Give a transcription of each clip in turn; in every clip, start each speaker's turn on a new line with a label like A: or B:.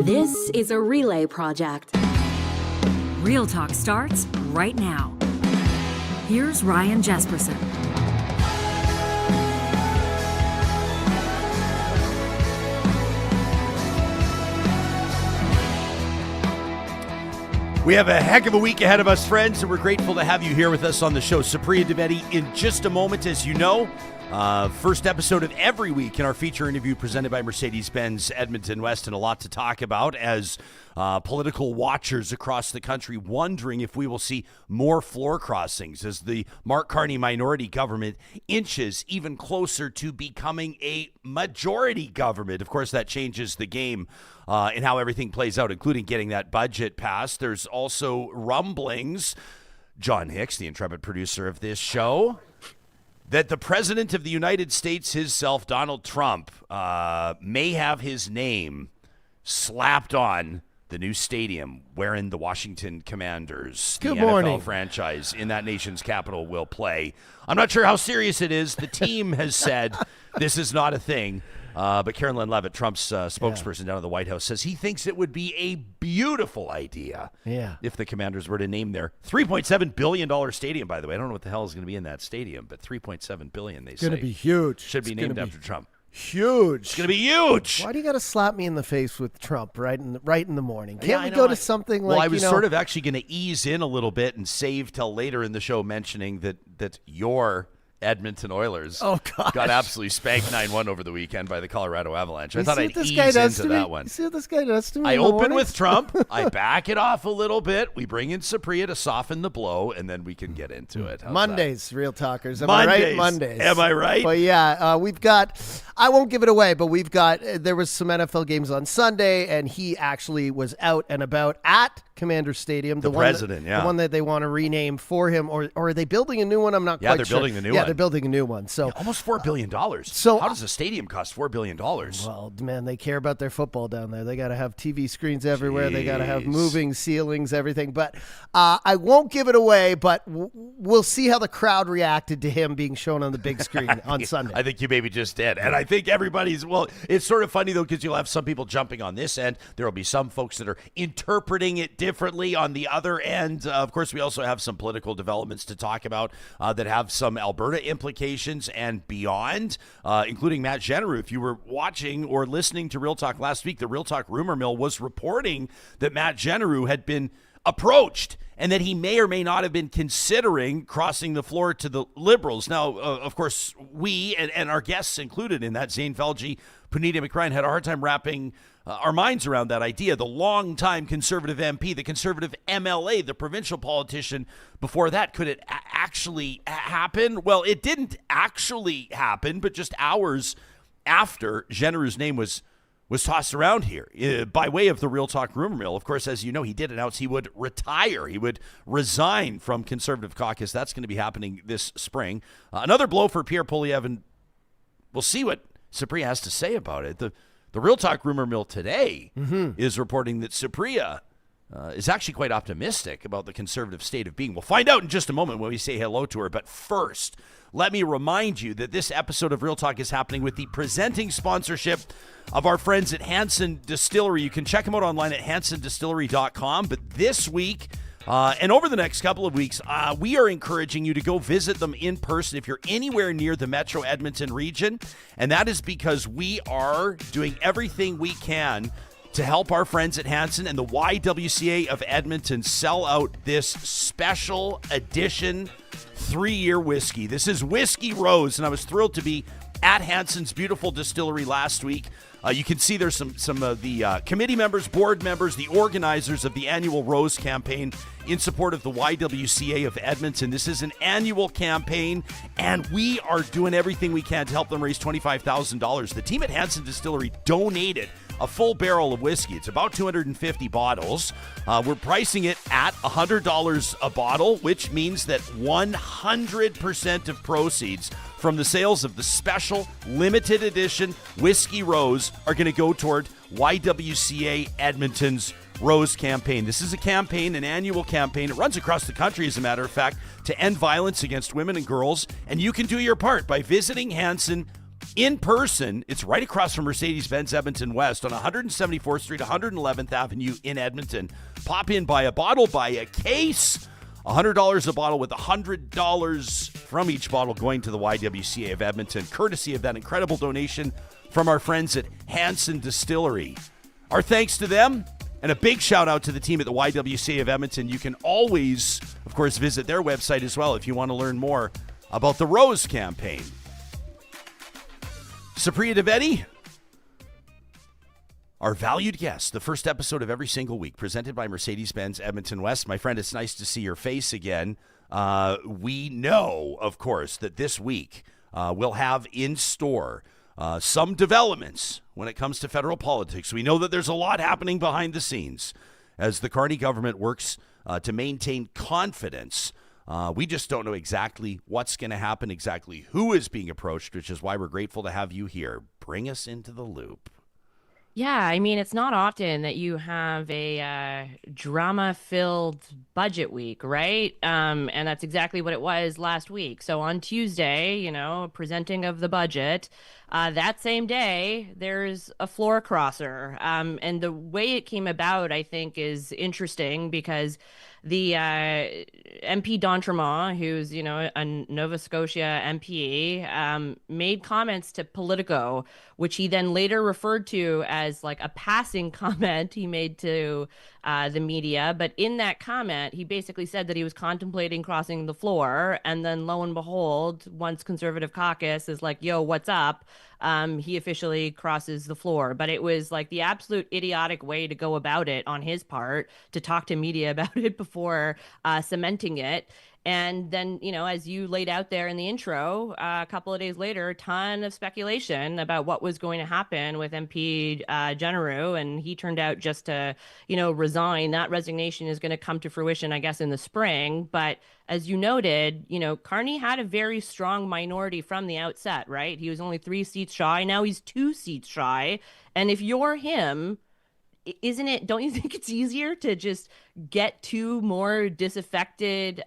A: This is a relay project.
B: Real Talk starts right now. Here's Ryan Jesperson.
C: We have a heck of a week ahead of us, friends, and we're grateful to have you here with us on the show. Supriya Dwivedi in just a moment, as you know. First episode of every week in our feature interview presented by Mercedes-Benz Edmonton West, and a lot to talk about as political watchers across the country wondering if we will see more floor crossings as the Mark Carney minority government inches even closer to becoming a majority government. Of course, that changes the game in how everything plays out, including getting that budget passed. There's also rumblings, John Hicks, the intrepid producer of this show, that the President of the United States himself, Donald Trump, may have his name slapped on the new stadium wherein the Washington Commanders, the NFL franchise in that nation's capital, will play. I'm not sure how serious it is. The team has said this is not a thing. But Karen Lynn Levitt, Trump's spokesperson down at the White House, says he thinks it would be a beautiful idea if the Commanders were to name their $3.7 billion stadium, by the way. I don't know what the hell is going to be in that stadium, but $3.7 billion, they say.
D: It's going to be huge.
C: Should be named after Trump.
D: Huge.
C: It's going to be huge.
D: Why do you got to slap me in the face with Trump right in the morning? Can't we go to something like,
C: I was sort of actually going to ease in a little bit and save till later in the show mentioning that your Edmonton Oilers got absolutely spanked 9-1 over the weekend by the Colorado Avalanche. I thought I'd ease into that one.
D: You see what this guy does to me?
C: I open with Trump. I back it off a little bit. We bring in Supriya to soften the blow, and then we can get into it. How's
D: Mondays,
C: that?
D: Real Talkers. Am
C: Mondays.
D: I right? Mondays.
C: Am I right?
D: But yeah, we've got, I won't give it away, but we've got, there was some NFL games on Sunday, and he actually was out and about at Commander Stadium.
C: The president,
D: The one that they want to rename for him, or are they building a new one? I'm not quite sure.
C: Yeah, they're building the new one.
D: Yeah, they're building a new one. So
C: almost $4 billion.
D: So
C: how does a stadium cost $4 billion?
D: Well, man, they care about their football down there. They got to have TV screens everywhere. They got to have moving ceilings, everything. But I won't give it away, but we'll see how the crowd reacted to him being shown on the big screen on Sunday.
C: I think you maybe just did. And I think everybody's, well, it's sort of funny, though, because you'll have some people jumping on this end. There will be some folks that are interpreting it differently on the other end. Of course, we also have some political developments to talk about that have some Alberta implications and beyond, including Matt Genereux. If you were watching or listening to Real Talk last week, the Real Talk rumor mill was reporting that Matt Genereux had been approached and that he may or may not have been considering crossing the floor to the Liberals. Now, of course, we and our guests included in that, Zane Felge, Punita McRyan, had a hard time wrapping our minds around that idea. The longtime Conservative MP, the Conservative MLA, the provincial politician before that, could it actually happen? Well, it didn't actually happen, but just hours after Genereux's name was tossed around here by way of the Real Talk rumor mill. Of course, as you know, he did announce he would retire. He would resign from Conservative caucus. That's going to be happening this spring. Another blow for Pierre Poilievre, and we'll see what Supriya has to say about it. The Real Talk rumor mill today is reporting that Supriya is actually quite optimistic about the Conservative state of being. We'll find out in just a moment when we say hello to her. But first, let me remind you that this episode of Real Talk is happening with the presenting sponsorship of our friends at Hanson Distillery. You can check them out online at hansondistillery.com. But this week, and over the next couple of weeks, we are encouraging you to go visit them in person if you're anywhere near the Metro Edmonton region. And that is because we are doing everything we can to help our friends at Hanson and the YWCA of Edmonton sell out this special edition 3-year whiskey. This is Whiskey Rose, and I was thrilled to be at Hanson's beautiful distillery last week. You can see there's some of the committee members, board members, the organizers of the annual Rose campaign in support of the YWCA of Edmonton. This is an annual campaign, and we are doing everything we can to help them raise $25,000. The team at Hanson Distillery donated a full barrel of whiskey. It's about 250 bottles. We're pricing it at $100 a bottle, which means that 100% of proceeds from the sales of the special limited edition Whiskey Rose are going to go toward YWCA Edmonton's Rose campaign. This is a campaign, an annual campaign. It runs across the country, as a matter of fact, to end violence against women and girls. And you can do your part by visiting Hanson in person. It's right across from Mercedes-Benz Edmonton West on 174th Street, 111th Avenue in Edmonton. Pop in, buy a bottle, buy a case. $100 a bottle with $100 from each bottle going to the YWCA of Edmonton, courtesy of that incredible donation from our friends at Hanson Distillery. Our thanks to them, and a big shout out to the team at the YWCA of Edmonton. You can always, of course, visit their website as well if you want to learn more about the Rose campaign. Supriya Dwivedi, our valued guest, the first episode of every single week, presented by Mercedes-Benz Edmonton West. My friend, it's nice to see your face again. We know, of course, that this week we'll have in store some developments when it comes to federal politics. We know that there's a lot happening behind the scenes as the Carney government works to maintain confidence. We just don't know exactly what's going to happen, exactly who is being approached, which is why we're grateful to have you here. Bring us into the loop.
E: Yeah, I mean, it's not often that you have a drama-filled budget week, right? And that's exactly what it was last week. So on Tuesday, presenting of the budget, that same day, there's a floor crosser. And the way it came about, I think, is interesting because the MP d'Entremont, who's, a Nova Scotia MP, made comments to Politico, which he then later referred to as like a passing comment he made to the media. But in that comment, he basically said that he was contemplating crossing the floor. And then lo and behold, once Conservative caucus is like, yo, what's up? He officially crosses the floor. But it was like the absolute idiotic way to go about it on his part, to talk to media about it before cementing it. And then, as you laid out there in the intro, a couple of days later, a ton of speculation about what was going to happen with MP Genereux, and he turned out just to, resign. That resignation is going to come to fruition, I guess, in the spring. But as you noted, Carney had a very strong minority from the outset, right? He was only 3 seats shy. Now he's 2 seats shy. And if you're him, don't you think it's easier to just get 2 more disaffected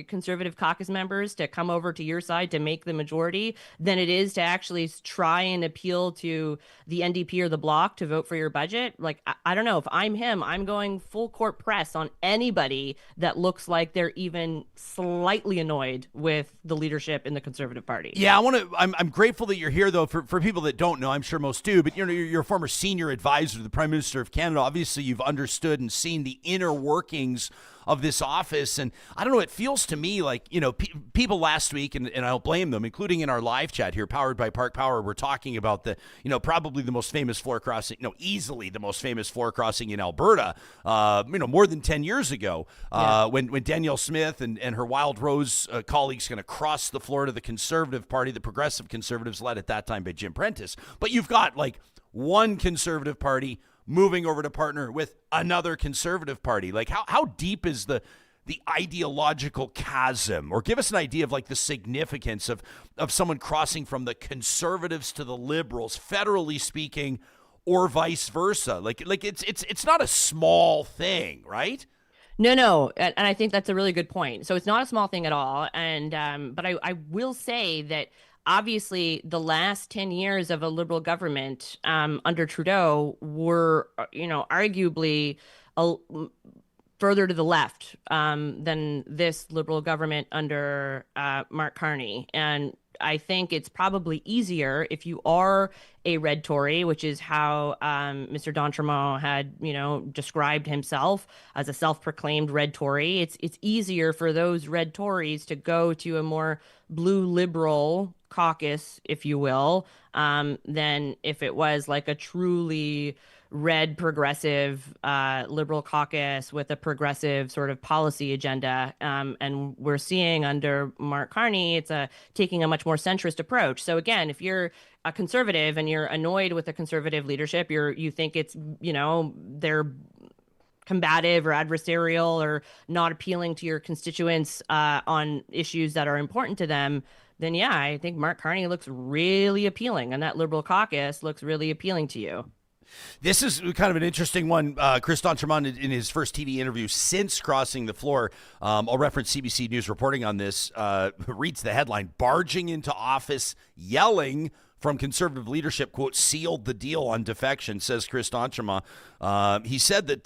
E: Conservative caucus members to come over to your side to make the majority than it is to actually try and appeal to the NDP or the Bloc to vote for your budget? Like, I don't know. If I'm him, I'm going full court press on anybody that looks like they're even slightly annoyed with the leadership in the Conservative Party.
C: Yeah, I'm grateful that you're here, though. For people that don't know, I'm sure most do, but you're a former senior advisor to the Prime Minister of Canada. Obviously, you've understood and seen the inner workings of this office. And I don't know, it feels to me like, people last week, and I don't blame them, including in our live chat here, powered by Park Power, we're talking about the, probably the most famous floor crossing, easily the most famous floor crossing in Alberta, more than 10 years ago, when Danielle Smith and her Wild Rose colleagues going to cross the floor to the Conservative Party, the Progressive Conservatives, led at that time by Jim Prentice. But you've got like one Conservative Party moving over to partner with another Conservative Party. Like, how deep is the ideological chasm? Or give us an idea of like the significance of someone crossing from the Conservatives to the Liberals, federally speaking, or vice versa. Like it's not a small thing, right?
E: No, and I think that's a really good point. So it's not a small thing at all. And but I will say that obviously the last 10 years of a Liberal government under Trudeau were, arguably further to the left than this Liberal government under Mark Carney. And I think it's probably easier if you are a red Tory, which is how Mr. d'Entremont had, described himself as a self-proclaimed red Tory. It's easier for those red Tories to go to a more blue liberal caucus, if you will, than if it was like a truly red progressive liberal caucus with a progressive sort of policy agenda. And we're seeing under Mark Carney, it's taking a much more centrist approach. So again, if you're a conservative and you're annoyed with the conservative leadership, you think it's, they're combative or adversarial or not appealing to your constituents on issues that are important to them, then yeah, I think Mark Carney looks really appealing, and that Liberal caucus looks really appealing to you.
C: This is kind of an interesting one. Chris d'Entremont, in his first TV interview since crossing the floor, I'll reference CBC News reporting on this, reads the headline, "Barging into office, yelling from Conservative leadership, quote, sealed the deal on defection, says Chris D'Entremont. He said that,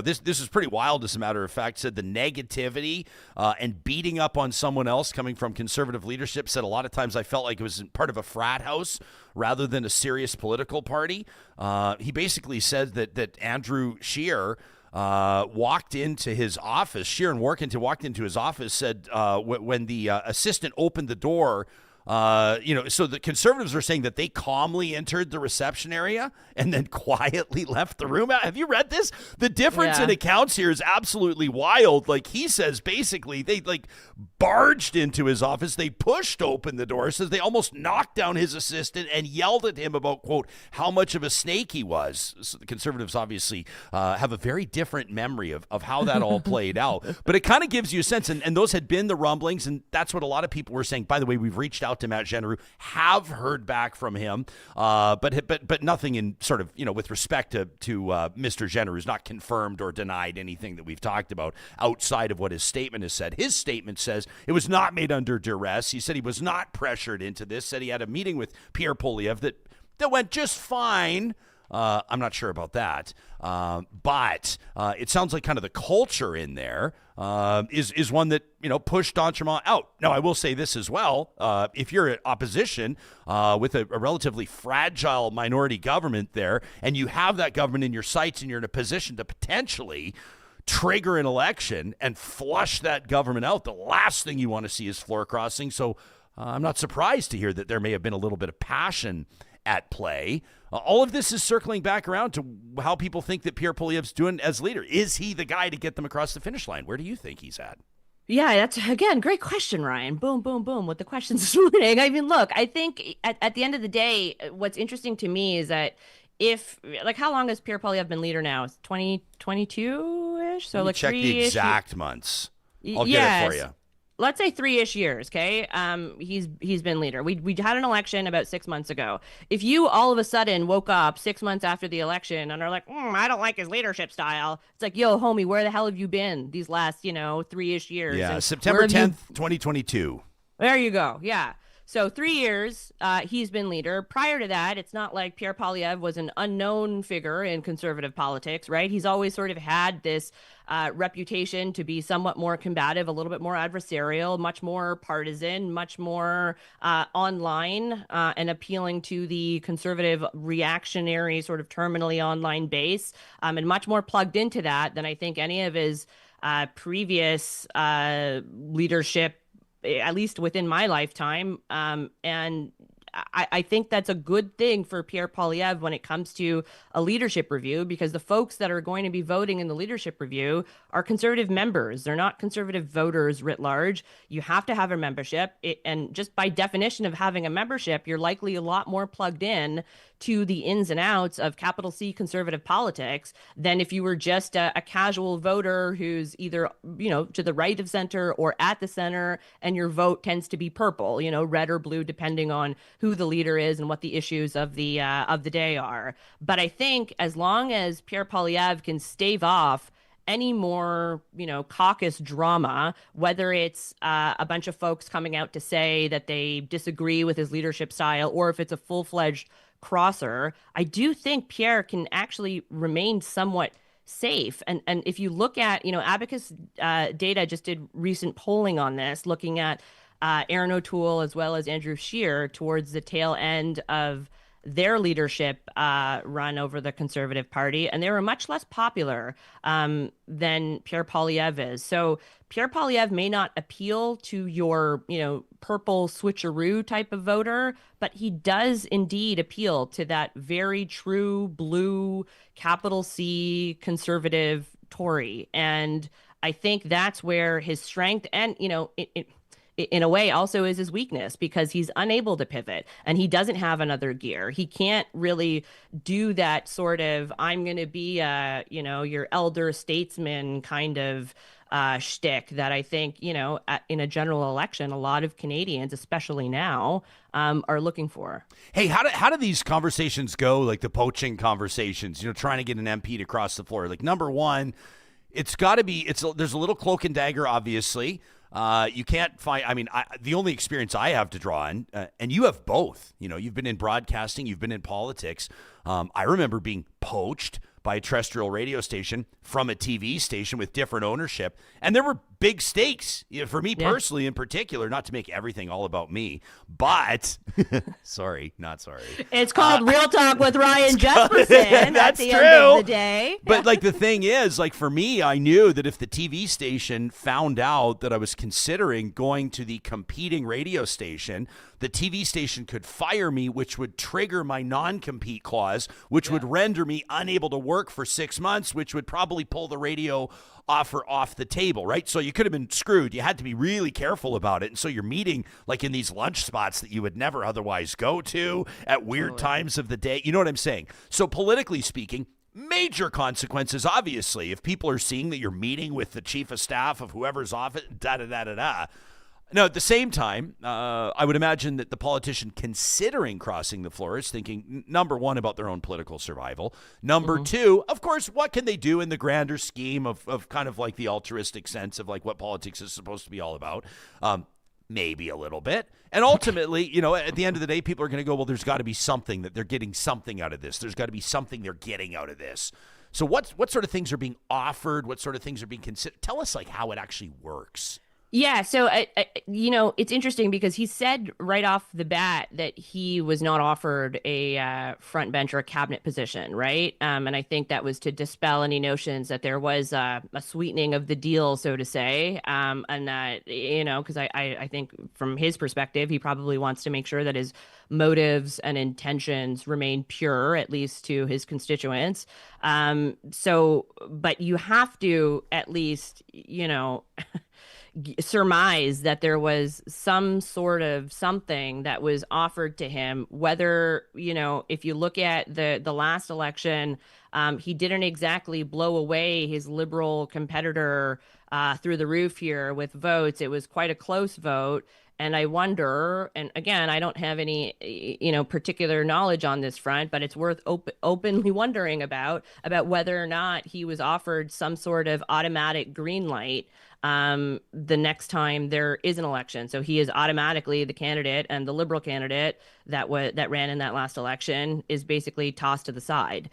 C: this is pretty wild, as a matter of fact, said the negativity and beating up on someone else coming from Conservative leadership, said a lot of times I felt like it was part of a frat house rather than a serious political party. He basically said that Andrew Scheer walked into his office, walked into his office, said when the assistant opened the door, so the Conservatives are saying that they calmly entered the reception area and then quietly left the room. Have you read this? The difference in accounts here is absolutely wild. Like, he says basically they barged into his office. They pushed open the door, says they almost knocked down his assistant and yelled at him about, quote, how much of a snake he was. So the Conservatives obviously have a very different memory of how that all played out. But it kind of gives you a sense, and those had been the rumblings, and that's what a lot of people were saying. By the way, we've reached out to Matt Genereux, have heard back from him, but nothing in sort of, with respect to Mr. Genereux, who's not confirmed or denied anything that we've talked about outside of what his statement has said. His statement says it was not made under duress. He said he was not pressured into this, said he had a meeting with Pierre Poilievre that went just fine. I'm not sure about that, but it sounds like kind of the culture in there is one that pushed D'Entremont out. Now, I will say this as well: if you're at opposition with a relatively fragile minority government there, and you have that government in your sights, and you're in a position to potentially trigger an election and flush that government out, the last thing you want to see is floor crossing. So I'm not surprised to hear that there may have been a little bit of passion at play. All of this is circling back around to how people think that Pierre Poilievre's doing as leader. Is he the guy to get them across the finish line? Where do you think he's at?
E: Yeah, that's, again, great question, Ryan. Boom, boom, boom with the questions this morning. I mean, look, I think at the end of the day, what's interesting to me is that how long has Pierre Poilievre been leader now? It's 2022-ish? So
C: check the exact months. I'll get it for you.
E: Let's say 3-ish years, okay? He's been leader. We had an election about 6 months ago. If you all of a sudden woke up 6 months after the election and are like, I don't like his leadership style, it's like, yo, homie, where the hell have you been these last, 3-ish years?
C: Yeah,
E: and
C: September 10th, 2022.
E: There you go. Yeah. So 3 years, he's been leader. Prior to that, it's not like Pierre Poilievre was an unknown figure in Conservative politics, right? He's always sort of had this reputation to be somewhat more combative, a little bit more adversarial, much more partisan, much more online and appealing to the conservative reactionary sort of terminally online base, and much more plugged into that than I think any of his previous leadership, at least within my lifetime. And I think that's a good thing for Pierre Poilievre when it comes to a leadership review, because the folks that are going to be voting in the leadership review are Conservative members. They're not Conservative voters writ large. You have to have a membership. And just by definition of having a membership, you're likely a lot more plugged in to the ins and outs of capital C Conservative politics than if you were just a casual voter who's either, to the right of center or at the center, and your vote tends to be purple, red or blue, depending on who the leader is and what the issues of the day are. But I think as long as Pierre Poilievre can stave off any more, caucus drama, whether it's a bunch of folks coming out to say that they disagree with his leadership style, or if it's a full-fledged crosser, I do think Pierre can actually remain somewhat safe. And if you look at, Abacus Data just did recent polling on this, looking at Aaron O'Toole as well as Andrew Scheer towards the tail end of their leadership run over the Conservative Party, and they were much less popular than Pierre Poilievre is. So Pierre Poilievre may not appeal to your, purple switcheroo type of voter, but he does indeed appeal to that very true blue, capital C, conservative Tory. And I think that's where his strength and, in a way also is his weakness, because he's unable to pivot and he doesn't have another gear. He can't really do that sort of, I'm going to be your elder statesman kind of shtick that I think, in a general election, a lot of Canadians, especially now, are looking for.
C: Hey, how do these conversations go? Like the poaching conversations, trying to get an MP to cross the floor. Like, number one, it's got to be, there's a little cloak and dagger, obviously. You can't find, the only experience I have to draw on, and you have both, you've been in broadcasting, you've been in politics. I remember being poached by a terrestrial radio station from a TV station with different ownership. And there were big stakes for me personally in particular, not to make everything all about me, but sorry, not sorry.
E: It's called Real Talk with Ryan Jesperson at the end of the day.
C: But like the thing is, like for me, I knew that if the TV station found out that I was considering going to the competing radio station, the TV station could fire me, which would trigger my non-compete clause, which would render me unable to work for 6 months, which would probably pull the radio offer off the table, right? So you could have been screwed. You had to be really careful about it. And so you're meeting like in these lunch spots that you would never otherwise go to at weird times of the day. You know what I'm saying? So politically speaking, major consequences, obviously, if people are seeing that you're meeting with the chief of staff of whoever's office, da-da-da-da-da. Now, at the same time, I would imagine that the politician considering crossing the floor is thinking, number one, about their own political survival. Number two, of course, what can they do in the grander scheme of kind of like the altruistic sense of like what politics is supposed to be all about? Maybe a little bit. And ultimately, at the end of the day, people are going to go, well, there's got to be something that they're getting something out of this. There's got to be something they're getting out of this. So what sort of things are being offered? What sort of things are being considered? Tell us like how it actually works.
E: Yeah, so it's interesting because he said right off the bat that he was not offered a front bench or a cabinet position, right? And I think that was to dispel any notions that there was a sweetening of the deal, so to say. And that, because I think from his perspective, he probably wants to make sure that his motives and intentions remain pure, at least to his constituents. But you have to at least, surmise that there was some sort of something that was offered to him, whether, if you look at the last election, he didn't exactly blow away his liberal competitor through the roof here with votes. It was quite a close vote. And I wonder, and again, I don't have any, particular knowledge on this front, but it's worth openly wondering about whether or not he was offered some sort of automatic green light the next time there is an election. So he is automatically the candidate, and the Liberal candidate that ran in that last election is basically tossed to the side.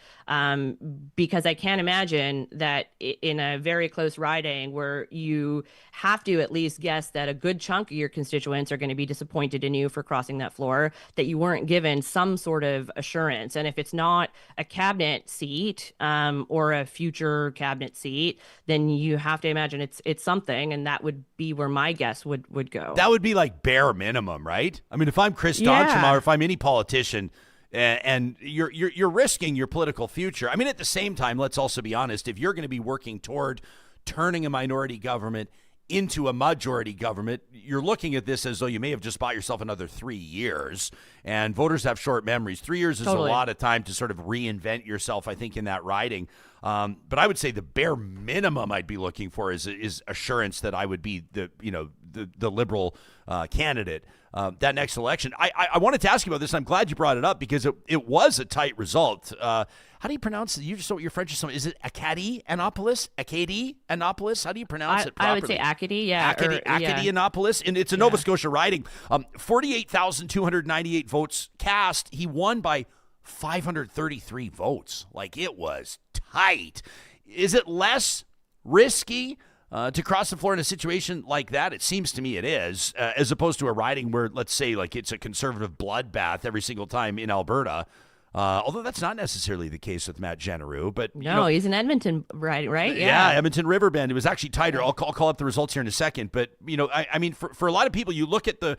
E: Because I can't imagine that in a very close riding where you have to at least guess that a good chunk of your constituents are going to be disappointed in you for crossing that floor, that you weren't given some sort of assurance. And if it's not a cabinet seat or a future cabinet seat, then you have to imagine it's something, and that would be where my guess would go.
C: That would be like bare minimum, right? I mean, if I'm Chris Donchima or if I'm any politician, and you're risking your political future. I mean, at the same time, let's also be honest. If you're going to be working toward turning a minority government into a majority government, you're looking at this as though you may have just bought yourself another 3 years, and voters have short memories. 3 years is a lot of time to sort of reinvent yourself, I think, in that riding. But I would say the bare minimum I'd be looking for is assurance that I would be the Liberal candidate that next election. I wanted to ask you about this, and I'm glad you brought it up because it was a tight result. How do you pronounce it? You just your French is something. Is it Acadie-Annapolis? Acadie-Annapolis? How do you pronounce it properly?
E: I would say Acadie, yeah.
C: Acadie-Annapolis. And it's a Nova Scotia riding. 48,298 votes cast. He won by 533 votes. Like, it was tight. Is it less risky to cross the floor in a situation like that? It seems to me it is, as opposed to a riding where, let's say, like it's a conservative bloodbath every single time in Alberta. Although that's not necessarily the case with Matt Jeneroux, but
E: he's in Edmonton, right?
C: Yeah, Edmonton Riverbend. It was actually tighter. I'll call up the results here in a second. But I mean, for a lot of people, you look at the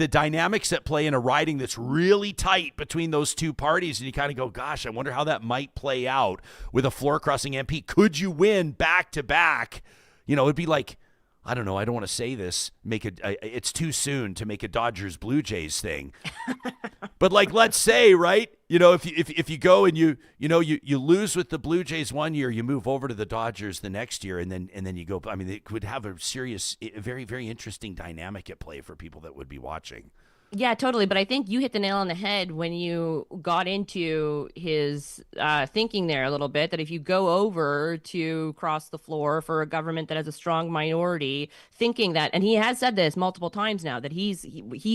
C: dynamics at play in a riding that's really tight between those two parties, and you kind of go, "Gosh, I wonder how that might play out with a floor crossing MP. Could you win back to back?" It'd be like, I don't know. I don't want to say this. It's too soon to make a Dodgers Blue Jays thing. But like, let's say, right? If you go and you lose with the Blue Jays one year, you move over to the Dodgers the next year, and then you go. I mean, it could have a very, very interesting dynamic at play for people that would be watching.
E: Yeah, totally. But I think you hit the nail on the head when you got into his thinking there a little bit, that if you go over to cross the floor for a government that has a strong minority, thinking that, and he has said this multiple times now, that he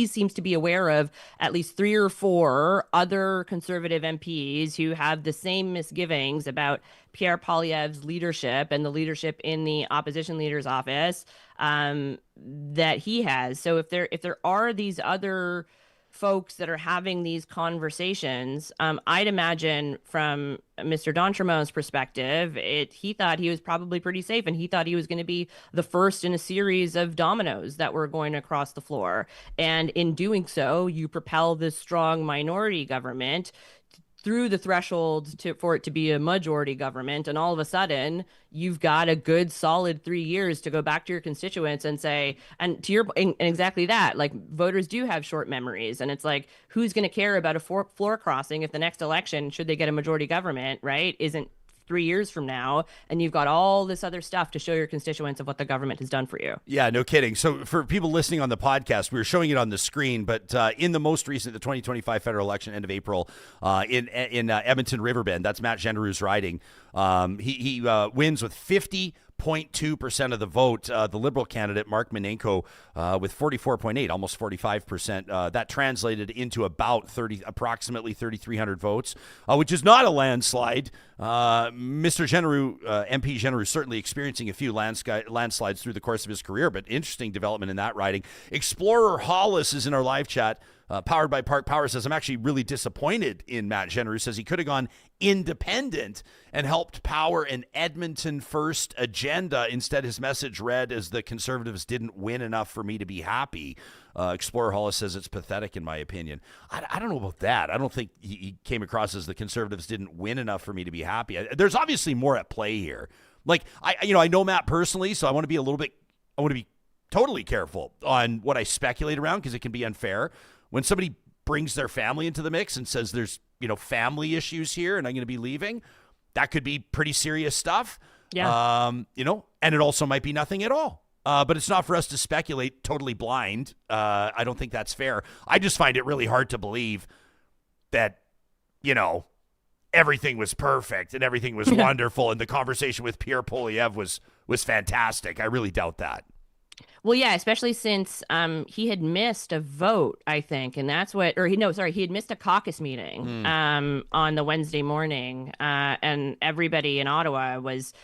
E: seems to be aware of at least 3 or 4 other Conservative MPs who have the same misgivings about Pierre Poilievre's leadership and the leadership in the opposition leader's office that he has. So if there are these other folks that are having these conversations, I'd imagine from Mr. d'Entremont's perspective, he thought he was probably pretty safe, and he thought he was going to be the first in a series of dominoes that were going to cross the floor. And in doing so, you propel this strong minority government through the threshold for it to be a majority government, and all of a sudden you've got a good solid 3 years to go back to your constituents and say, and to your and exactly that, like, voters do have short memories, and it's like, who's going to care about a floor crossing if the next election, should they get a majority government, right, isn't 3 years from now, and you've got all this other stuff to show your constituents of what the government has done for you.
C: Yeah, no kidding. So for people listening on the podcast, we were showing it on the screen, but in the most recent, the 2025 federal election, end of April, in Edmonton Riverbend, that's Matt Gendarew's riding. He wins with 50.2% of the vote. The Liberal candidate, Mark Menenko, with 44.8, almost 45%. That translated into approximately 3,300 votes, which is not a landslide. Mr. Gendarew, MP Gendarew, certainly experiencing a few landslides through the course of his career, but interesting development in that riding. Explorer Hollis is in our live chat. Powered by Park Power says, I'm actually really disappointed in Matt Gendarew. Says he could have gone independent and helped power an Edmonton first agenda. Instead, his message read as, the Conservatives didn't win enough for me to be happy. Explorer Hollis says it's pathetic, in my opinion. I don't know about that. I don't think he came across as, the Conservatives didn't win enough for me to be happy. There's obviously more at play here. Like, I know Matt personally, so I want to be totally careful on what I speculate around, because it can be unfair. When somebody brings their family into the mix and says there's, family issues here and I'm going to be leaving, that could be pretty serious stuff.
E: Yeah.
C: And it also might be nothing at all. But it's not for us to speculate totally blind. I don't think that's fair. I just find it really hard to believe that, everything was perfect and everything was wonderful and the conversation with Pierre Poilievre was fantastic. I really doubt that.
E: Well, yeah, especially since he had missed a vote, I think, and that's what, he had missed a caucus meeting on the Wednesday morning, and everybody in Ottawa was,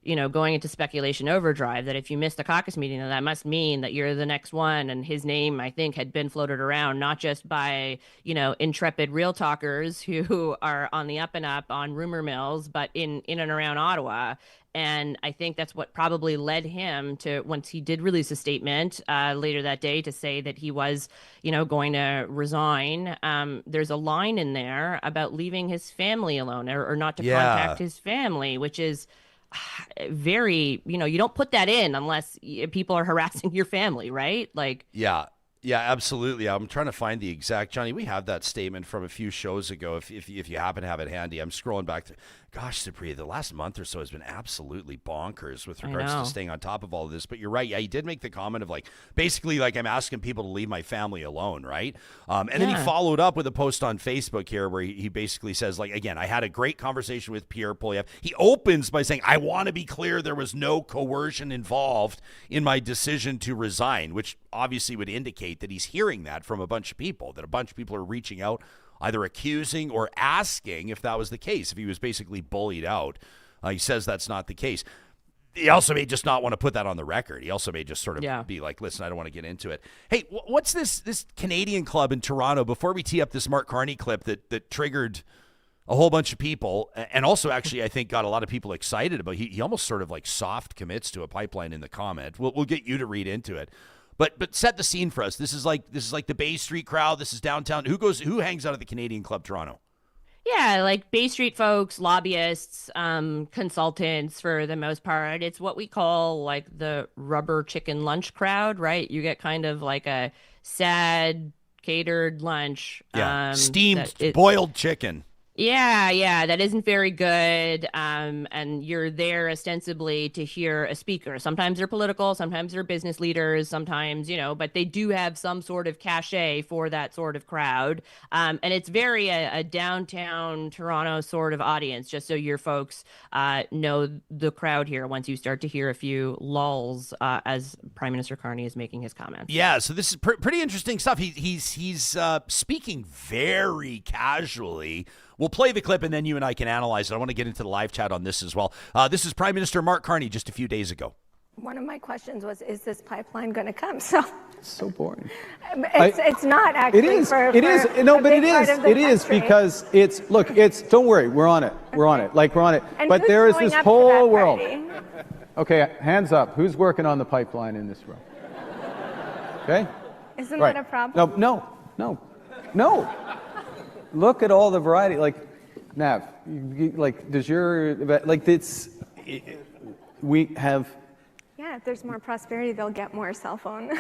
E: going into speculation overdrive that if you missed a caucus meeting, then that must mean that you're the next one. And his name, I think, had been floated around, not just by, intrepid real talkers who are on the up and up on rumor mills, but in and around Ottawa. And I think that's what probably led him to, once he did release a statement later that day to say that he was, going to resign. There's a line in there about leaving his family alone or not to contact his family, which is very, you don't put that in unless people are harassing your family, right? Like,
C: yeah. Yeah, absolutely. I'm trying to find the exact, Johnny, we have that statement from a few shows ago. If you happen to have it handy, I'm scrolling back to, gosh, Supriya, the last month or so has been absolutely bonkers with regards to staying on top of all of this. But you're right. Yeah, he did make the comment of basically I'm asking people to leave my family alone, right? And then he followed up with a post on Facebook here where he basically says, again, I had a great conversation with Pierre Poilievre. He opens by saying, I want to be clear there was no coercion involved in my decision to resign, which obviously would indicate that he's hearing that from a bunch of people, that a bunch of people are reaching out, either accusing or asking if that was the case, if he was basically bullied out. He says that's not the case. He also may just not want to put that on the record. He also may just sort of be like, listen, I don't want to get into it. Hey, what's this Canadian club in Toronto, before we tee up this Mark Carney clip that triggered a whole bunch of people, and also actually I think got a lot of people excited about, he almost sort of soft commits to a pipeline in the comment. We'll get you to read into it. But set the scene for us. This is like the Bay Street crowd. This is downtown. Who hangs out at the Canadian Club Toronto?
E: Yeah, like Bay Street folks, lobbyists, consultants for the most part. It's what we call the rubber chicken lunch crowd, right? You get kind of a sad catered lunch.
C: Yeah, steamed boiled chicken.
E: Yeah, that isn't very good. And you're there ostensibly to hear a speaker. Sometimes they're political, sometimes they're business leaders, sometimes, but they do have some sort of cachet for that sort of crowd. And it's very a downtown Toronto sort of audience, just so your folks know the crowd here once you start to hear a few lulls as Prime Minister Carney is making his comments.
C: Yeah, so this is pretty interesting stuff. He's speaking very casually. We'll play the clip and then you and I can analyze it. I want to get into the live chat on this as well. This is Prime Minister Mark Carney just a few days ago.
F: One of my questions was, is this pipeline going to come? So
G: It's so boring.
F: it's not actually.
G: It is. It is because don't worry. We're on it. We're on it.
F: And
G: But
F: who's
G: there is
F: showing
G: this
F: up to
G: whole
F: that
G: world.
F: party?
G: Okay, hands up. Who's working on the pipeline in this room? Okay?
F: Isn't
G: Right.
F: that a problem?
G: No. Look at all the variety. Nav, we have.
F: Yeah, if there's more prosperity, they'll get more cell phone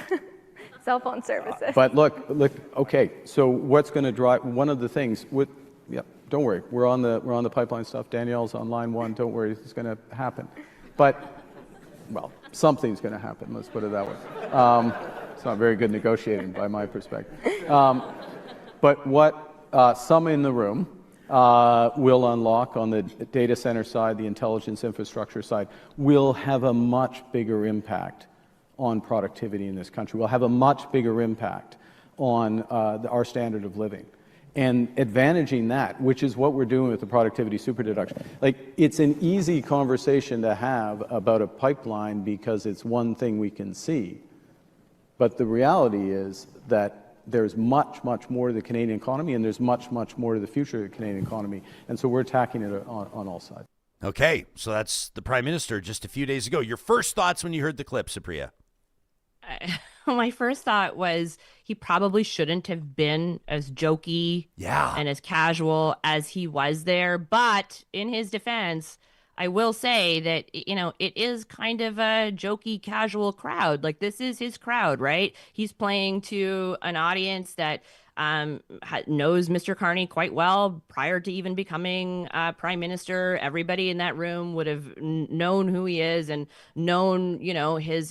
F: services.
G: But look. Okay, so what's going to drive one of the things? Don't worry. We're on the pipeline stuff. Danielle's on line one. Don't worry, it's going to happen. But something's going to happen. Let's put it that way. It's not very good negotiating by my perspective. But what some in the room will unlock on the data center side, the intelligence infrastructure side, will have a much bigger impact on productivity in this country. Will have a much bigger impact on our standard of living. And advantaging that, which is what we're doing with the productivity superdeduction. It's an easy conversation to have about a pipeline because it's one thing we can see. But the reality is that there's much, much more to the Canadian economy, and there's much, much more to the future of the Canadian economy. And so we're attacking it on all sides.
C: Okay, so that's the Prime Minister just a few days ago. Your first thoughts when you heard the clip, Supriya?
E: My first thought was he probably shouldn't have been as jokey and as casual as he was there. But in his defense, I will say that, it is kind of a jokey, casual crowd. This is his crowd, right? He's playing to an audience that knows Mr. Carney quite well prior to even becoming Prime Minister. Everybody in that room would have known who he is and known, his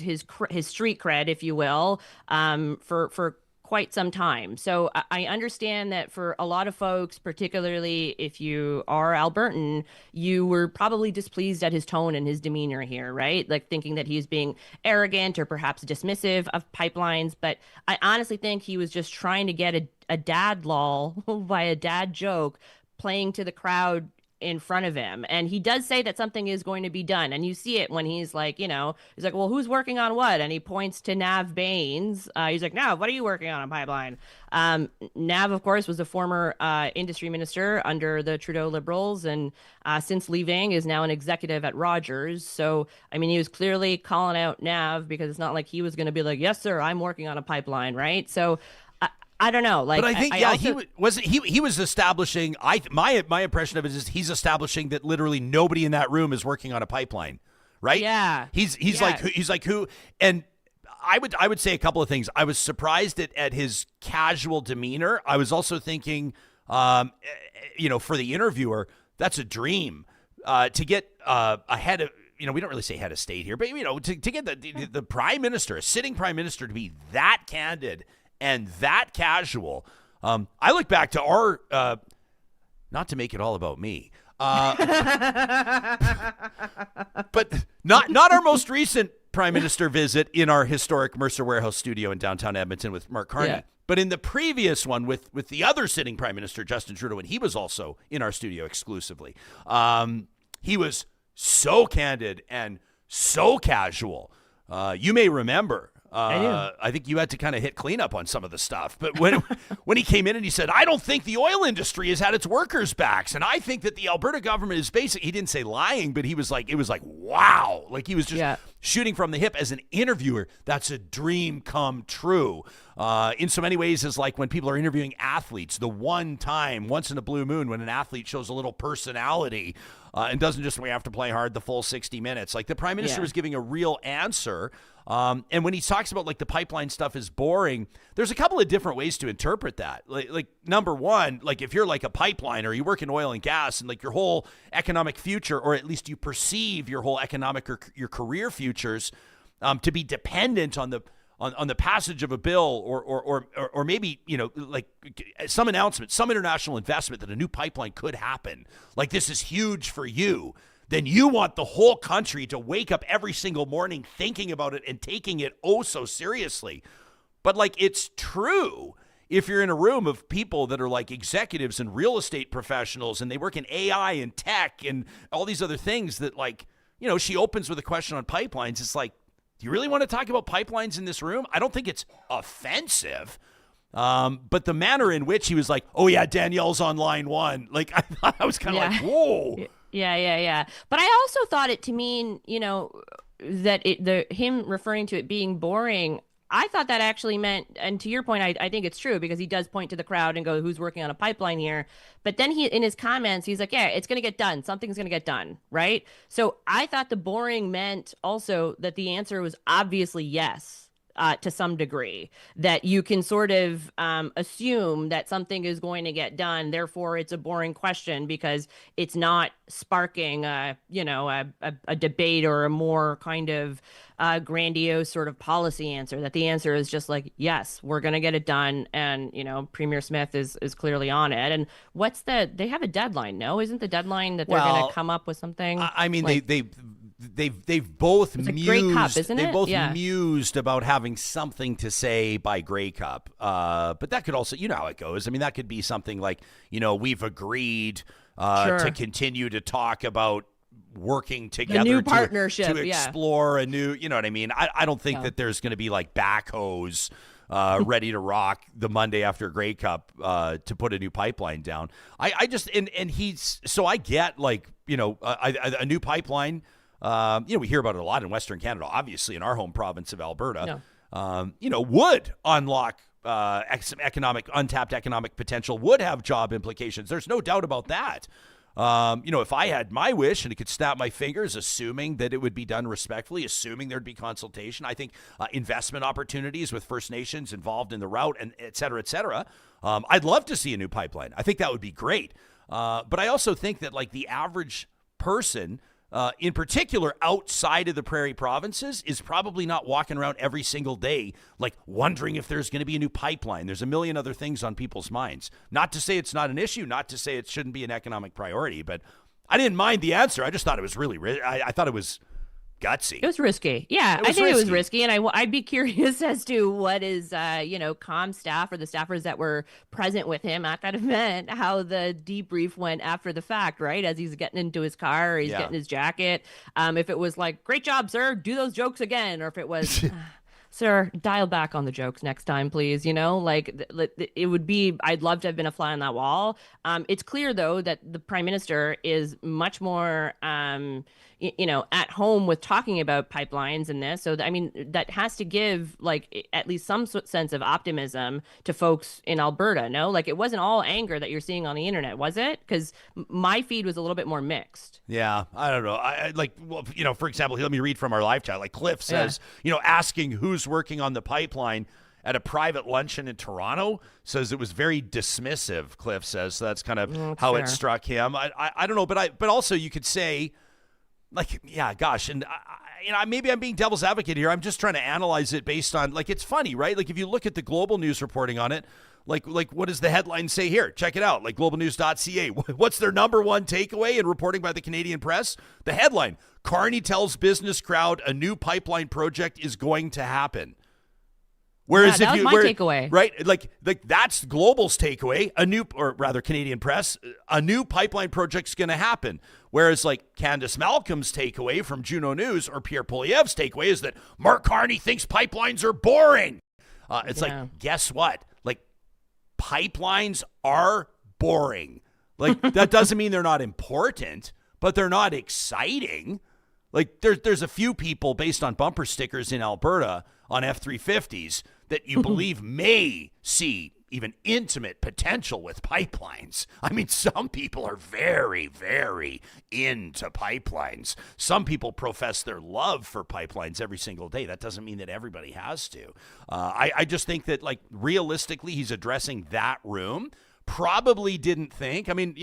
E: street cred, if you will, for quite some time. So I understand that for a lot of folks, particularly if you are Albertan, you were probably displeased at his tone and his demeanor here, right? Thinking that he's being arrogant or perhaps dismissive of pipelines. But I honestly think he was just trying to get a dad lol by a dad joke playing to the crowd in front of him. And he does say that something is going to be done. And you see it when he's like, he's like, well, who's working on what? And he points to Nav Bains. He's like, Nav, what are you working on pipeline? Nav, of course, was a former industry minister under the Trudeau Liberals, and since leaving is now an executive at Rogers. So, he was clearly calling out Nav because it's not like he was going to be like, yes, sir, I'm working on a pipeline, right? So I don't know.
C: But I think, he was establishing. My impression of it is he's establishing that literally nobody in that room is working on a pipeline, right?
E: Yeah.
C: He's like who, and I would say a couple of things. I was surprised at his casual demeanor. I was also thinking, for the interviewer, that's a dream to get ahead of. We don't really say head of state here, but to get the Prime Minister, a sitting Prime Minister, to be that candid and that casual. I look back to our, not to make it all about me, but not our most recent Prime Minister visit in our historic Mercer Warehouse studio in downtown Edmonton with Mark Carney, but in the previous one with the other sitting Prime Minister, Justin Trudeau, and he was also in our studio exclusively. He was so candid and so casual. You may remember. I think you had to kind of hit cleanup on some of the stuff. But when he came in and he said, I don't think the oil industry has had its workers' backs. And I think that the Alberta government is basically, he didn't say lying, but he was like, it was like, wow. He was just shooting from the hip. As an interviewer, that's a dream come true. In so many ways, as like when people are interviewing athletes, the one time, once in a blue moon, when an athlete shows a little personality. and doesn't just have to play hard the full 60 minutes. Like the prime minister was giving a real answer. And when he talks about like the pipeline stuff is boring, there's a couple of different ways to interpret that. Like number one, like if you're like a pipeline or you work in oil and gas and like your whole economic future, or at least you perceive your whole economic or your career futures to be dependent on the passage of a bill or maybe, like some announcement, some international investment that a new pipeline could happen. Like this is huge for you. Then you want the whole country to wake up every single morning thinking about it and taking it oh so seriously. But like it's true if you're in a room of people that are like executives and real estate professionals and they work in AI and tech and all these other things that like, she opens with a question on pipelines. It's like, do you really want to talk about pipelines in this room? I don't think it's offensive. But the manner in which he was like, oh yeah, Danielle's on line one. Like I was kind of like, whoa.
E: Yeah. But I also thought it to mean, that him referring to it being boring, I thought that actually meant, and to your point, I think it's true because he does point to the crowd and go, who's working on a pipeline here? But then in his comments, he's like, yeah, it's going to get done. Something's going to get done, right? So I thought the boring meant also that the answer was obviously yes. To some degree, that you can sort of assume that something is going to get done. Therefore, it's a boring question because it's not sparking, a debate or a more kind of grandiose sort of policy answer. That the answer is just like, yes, we're going to get it done, and Premier Smith is clearly on it. And they have a deadline? No, isn't the deadline that they're going to come up with something?
C: I mean, like, They've both mused. Grey Cup, isn't it? They've both mused about having something to say by Grey Cup. But that could also, how it goes. I mean, that could be something like, we've agreed to continue to talk about working together,
E: a new partnership,
C: to explore a new. You know what I mean? I don't think that there's going to be like backhoes ready to rock the Monday after Grey Cup to put a new pipeline down. I just and he's so I get like a new pipeline. We hear about it a lot in Western Canada, obviously in our home province of Alberta, would unlock some untapped economic potential, would have job implications. There's no doubt about that. If I had my wish and it could snap my fingers, assuming that it would be done respectfully, assuming there'd be consultation, I think investment opportunities with First Nations involved in the route and et cetera, I'd love to see a new pipeline. I think that would be great. But I also think that like the average person, in particular outside of the prairie provinces, is probably not walking around every single day like wondering if there's going to be a new pipeline. There's a million other things on people's minds. Not to say it's not an issue, not to say it shouldn't be an economic priority, but I didn't mind the answer. I just thought it was really I thought it was gutsy.
E: It was risky. Yeah, I think it was risky. And I'd be curious as to what is, comm staff or the staffers that were present with him at that event, how the debrief went after the fact, right? As he's getting into his car, or he's getting his jacket. If it was like, great job, sir, do those jokes again. Or if it was, sir, dial back on the jokes next time, please. It would be, I'd love to have been a fly on that wall. It's clear, though, that the prime minister is much more, at home with talking about pipelines and this. So, that has to give like at least some sense of optimism to folks in Alberta. No, like it wasn't all anger that you're seeing on the internet, was it? Because my feed was a little bit more mixed.
C: Yeah, I don't know. For example, let me read from our live chat. Like Cliff says, asking who's working on the pipeline at a private luncheon in Toronto, says it was very dismissive. Cliff says so that's kind of how it struck him. I don't know, but also you could say, like, yeah, gosh, and maybe I'm being devil's advocate here. I'm just trying to analyze it based on, like, it's funny, right? Like, if you look at the global news reporting on it, like what does the headline say here? Check it out, like globalnews.ca. What's their number one takeaway in reporting by the Canadian press? The headline: Carney tells business crowd a new pipeline project is going to happen. Whereas
E: that was my takeaway,
C: right? Like that's Global's takeaway. Canadian press, a new pipeline project's going to happen. Whereas like Candace Malcolm's takeaway from Juno News or Pierre Poilievre's takeaway is that Mark Carney thinks pipelines are boring. It's like, guess what? Like pipelines are boring. Like that doesn't mean they're not important, but they're not exciting. Like there's a few people based on bumper stickers in Alberta on F-350s that you believe may see even intimate potential with pipelines. I mean, some people are very, very into pipelines. Some people profess their love for pipelines every single day. That doesn't mean that everybody has to. I just think that, like, realistically, he's addressing that room. Probably didn't think. I mean,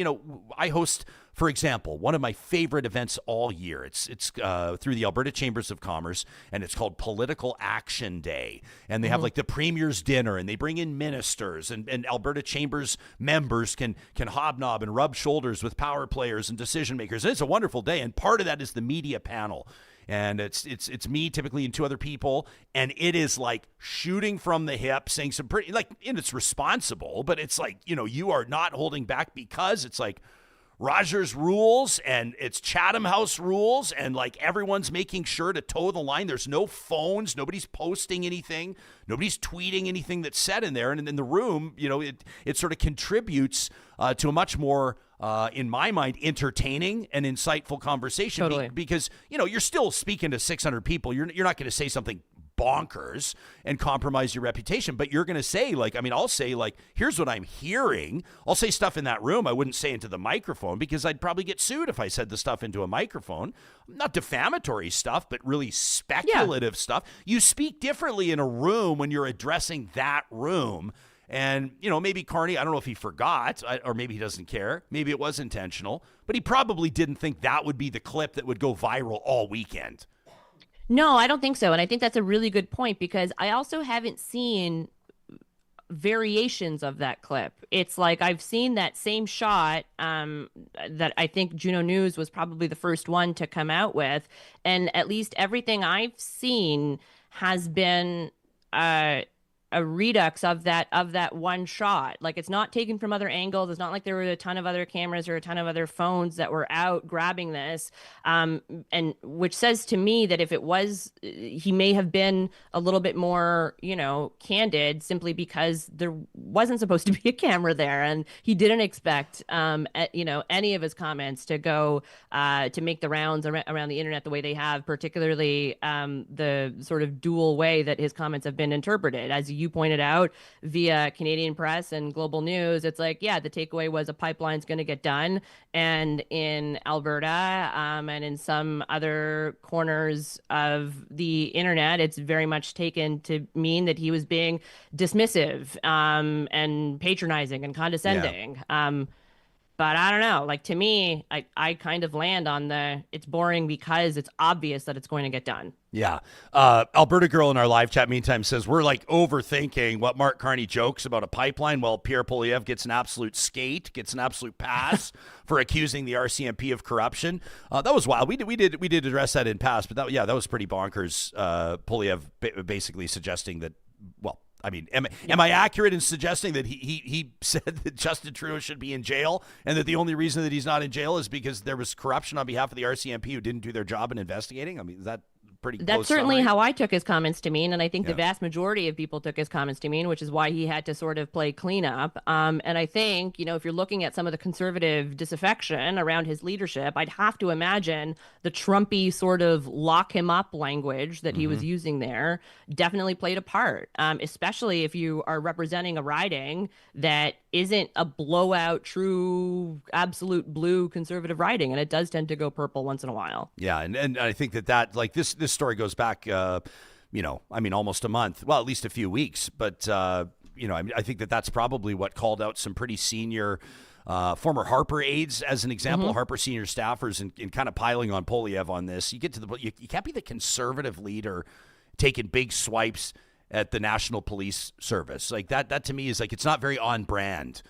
C: I host, for example, one of my favorite events all year. It's through the Alberta Chambers of Commerce, and it's called Political Action Day. And they have like the Premier's Dinner, and they bring in ministers, and Alberta Chambers members can hobnob and rub shoulders with power players and decision makers. And it's a wonderful day. And part of that is the media panel. And it's me typically and two other people, and it is like shooting from the hip, saying some pretty, like, and it's responsible, but it's like, you are not holding back, because it's like Rogers rules and it's Chatham House rules, and like everyone's making sure to toe the line. There's no phones, nobody's posting anything, nobody's tweeting anything that's said in there, and in the room, it sort of contributes to a much more in my mind, entertaining and insightful conversation.
E: Totally.
C: Because, you're still speaking to 600 people. You're not going to say something bonkers and compromise your reputation, but you're going to say, I'll say, here's what I'm hearing. I'll say stuff in that room I wouldn't say into the microphone, because I'd probably get sued if I said the stuff into a microphone. Not defamatory stuff, but really speculative stuff. You speak differently in a room when you're addressing that room. And, maybe Carney, I don't know if he forgot, or maybe he doesn't care. Maybe it was intentional, but he probably didn't think that would be the clip that would go viral all weekend.
E: No, I don't think so. And I think that's a really good point, because I also haven't seen variations of that clip. It's like I've seen that same shot that I think Juno News was probably the first one to come out with. And at least everything I've seen has been a redux of that one shot. Like, it's not taken from other angles. It's not like there were a ton of other cameras or a ton of other phones that were out grabbing this, and which says to me that if it was, he may have been a little bit more candid, simply because there wasn't supposed to be a camera there, and he didn't expect any of his comments to go to make the rounds around the internet the way they have, particularly the sort of dual way that his comments have been interpreted. As you pointed out, via Canadian press and global news, it's like, yeah, the takeaway was a pipeline's going to get done. And in Alberta and in some other corners of the internet, it's very much taken to mean that he was being dismissive and patronizing and condescending. Yeah. But I don't know. Like, to me, I kind of land on it's boring because it's obvious that it's going to get done.
C: Yeah. Alberta Girl in our live chat, meantime, says, we're like overthinking what Mark Carney jokes about a pipeline, while Pierre Poilievre gets an absolute pass for accusing the RCMP of corruption. That was wild. We did address that in past, but that was pretty bonkers. Poilievre basically suggesting that, well, I mean, am I accurate in suggesting that he said that Justin Trudeau should be in jail, and that the only reason that he's not in jail is because there was corruption on behalf of the RCMP who didn't do their job in investigating? I mean, is that pretty close?
E: That's certainly
C: summary?
E: how I took his comments to mean, and I think the vast majority of people took his comments to mean, which is why he had to sort of play cleanup. And I think, if you're looking at some of the conservative disaffection around his leadership, I'd have to imagine the Trumpy sort of lock him up language that he was using there definitely played a part, especially if you are representing a riding that isn't a blowout, true, absolute blue conservative riding, and it does tend to go purple once in a while. Yeah,
C: and I think that like this story goes back, almost a month, well, at least a few weeks, but I think that's probably what called out some pretty senior former Harper aides, as an example, Harper senior staffers, and kind of piling on Poilievre on this. You get to you can't be the conservative leader taking big swipes at the National Police Service. Like that to me is like, it's not very on brand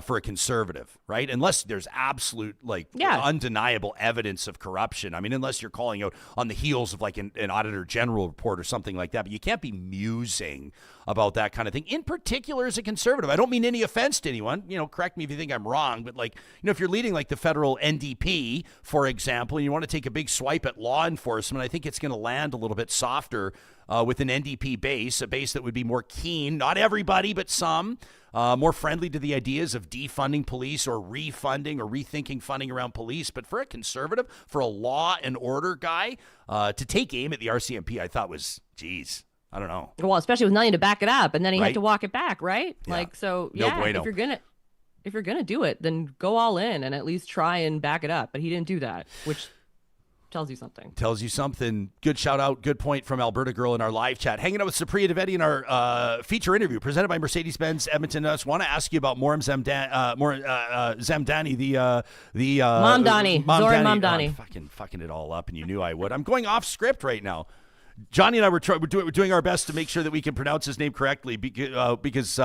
C: for a conservative, right? Unless there's absolute, undeniable evidence of corruption. I mean, unless you're calling out on the heels of like an Auditor General report or something like that. But you can't be musing about that kind of thing. In particular, as a conservative, I don't mean any offense to anyone. Correct me if you think I'm wrong, but if you're leading like the federal NDP, for example, and you want to take a big swipe at law enforcement, I think it's going to land a little bit softer with an NDP base, a base that would be more keen, not everybody, but some, more friendly to the ideas of defunding police or refunding or rethinking funding around police. But for a conservative, for a law and order guy, to take aim at the RCMP, I thought was, geez, I don't know.
E: Well, especially with nothing to back it up, and then he
C: Right.
E: had to walk it back, right?
C: Yeah.
E: Like, so
C: No
E: yeah,
C: bueno.
E: if you're gonna do it, then go all in and at least try and back it up. But he didn't do that, which tells you something.
C: Tells you something. Good shout out. Good point from Alberta Girl in our live chat. Hanging out with Supriya Dwivedi in our feature interview presented by Mercedes-Benz Edmonton West. Want to ask you about Zohran Mamdani, the
E: Mamdani. Zohran Mamdani.
C: I'm fucking it all up, and you knew I would. I'm going off script right now. Johnny and I we're doing our best to make sure that we can pronounce his name correctly because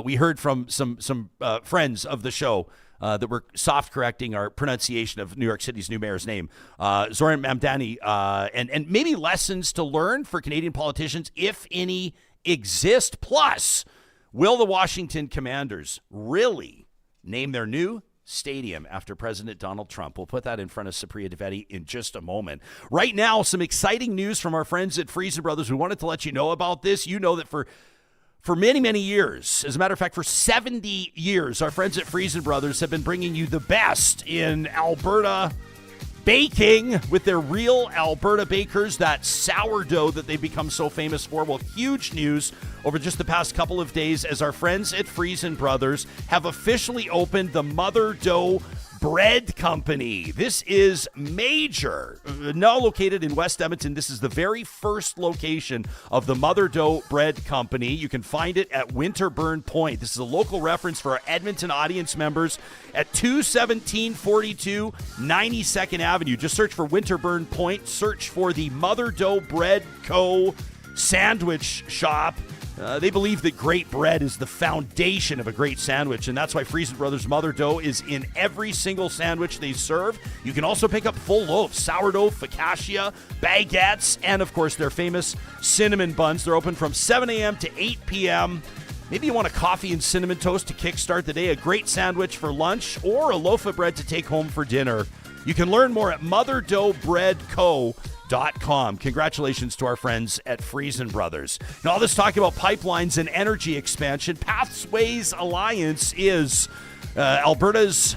C: we heard from some friends of the show that were soft correcting our pronunciation of New York City's new mayor's name, Zohran Mamdani, and maybe lessons to learn for Canadian politicians, if any exist. Plus, will the Washington Commanders really name their new stadium after President Donald Trump? We'll put that in front of Supriya Dwivedi in just a moment. Right now, some exciting news from our friends at Friesen Brothers. We wanted to let you know about this. You know that for many, many years, as a matter of fact, for 70 years, our friends at Friesen Brothers have been bringing you the best in Alberta baking with their real Alberta bakers, that sourdough that they've become so famous for. Well, huge news over just the past couple of days as our friends at Friesen Brothers have officially opened the Mother Dough Bread Company. This is major. Now located in West Edmonton, this is the very first location of the Mother Dough Bread Company. You can find it at Winterburn Point. This is a local reference for our Edmonton audience members at 21742 92nd Avenue. Just search for Winterburn Point. Search for the Mother Dough Bread Co. sandwich shop. They believe that great bread is the foundation of a great sandwich, and that's why Friesen Brothers Mother Dough is in every single sandwich they serve. You can also pick up full loaves, sourdough, focaccia, baguettes, and, of course, their famous cinnamon buns. They're open from 7 a.m. to 8 p.m. Maybe you want a coffee and cinnamon toast to kickstart the day, a great sandwich for lunch, or a loaf of bread to take home for dinner. You can learn more at motherdoughbreadco.com. Congratulations to our friends at Friesen Brothers. Now, all this talk about pipelines and energy expansion, Pathways Alliance is Alberta's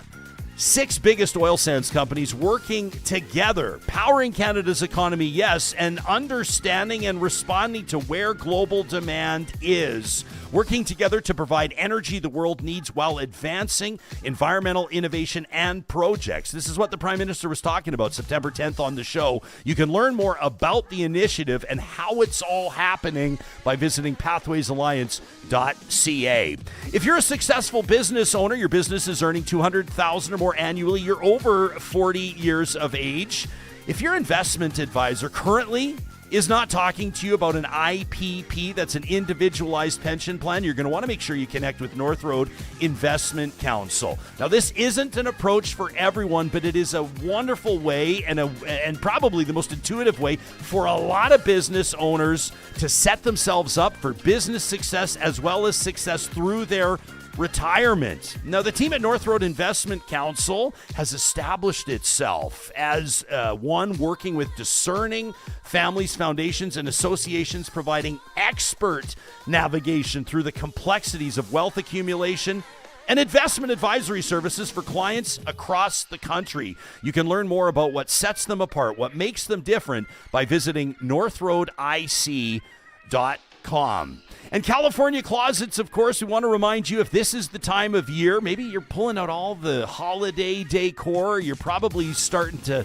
C: 6 biggest oil sands companies working together, powering Canada's economy, yes, and understanding and responding to where global demand is. Working together to provide energy the world needs while advancing environmental innovation and projects. This is what the Prime Minister was talking about September 10th on the show. You can learn more about the initiative and how it's all happening by visiting pathwaysalliance.ca. If you're a successful business owner, your business is earning $200,000 or more annually, you're over 40 years of age. If your investment advisor currently is not talking to you about an IPP, that's an individualized pension plan, you're going to want to make sure you connect with North Road Investment Council. Now, this isn't an approach for everyone, but it is a wonderful way and probably the most intuitive way for a lot of business owners to set themselves up for business success as well as success through their retirement. Now, the team at North Road Investment Council has established itself as one working with discerning families, foundations, and associations, providing expert navigation through the complexities of wealth accumulation and investment advisory services for clients across the country. You can learn more about what sets them apart, what makes them different, by visiting northroadic.com. And California Closets, of course, we want to remind you, if this is the time of year, maybe you're pulling out all the holiday decor, you're probably starting to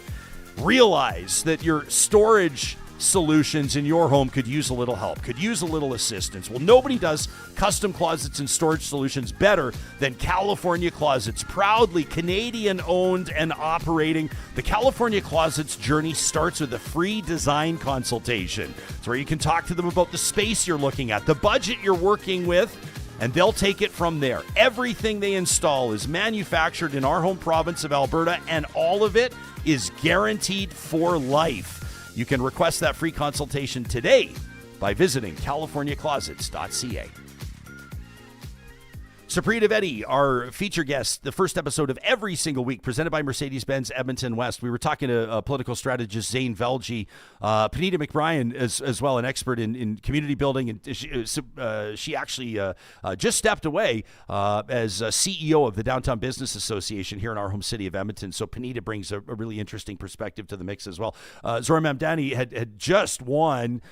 C: realize that your storage solutions in your home could use a little help, could use a little assistance. Well, nobody does custom closets and storage solutions better than California Closets. Proudly Canadian owned and operating, the California Closets journey starts with a free design consultation. It's where you can talk to them about the space you're looking at, the budget you're working with, and they'll take it from there. Everything they install is manufactured in our home province of Alberta, and all of it is guaranteed for life. You can request that free consultation today by visiting californiaclosets.ca. Supriya Dwivedi, our feature guest, the first episode of every single week, presented by Mercedes-Benz Edmonton West. We were talking to political strategist Zane Velji, Panita McBrien as well, an expert in community building, and she actually just stepped away as CEO of the Downtown Business Association here in our home city of Edmonton. So Panita brings a really interesting perspective to the mix as well. Zohran Mamdani had just won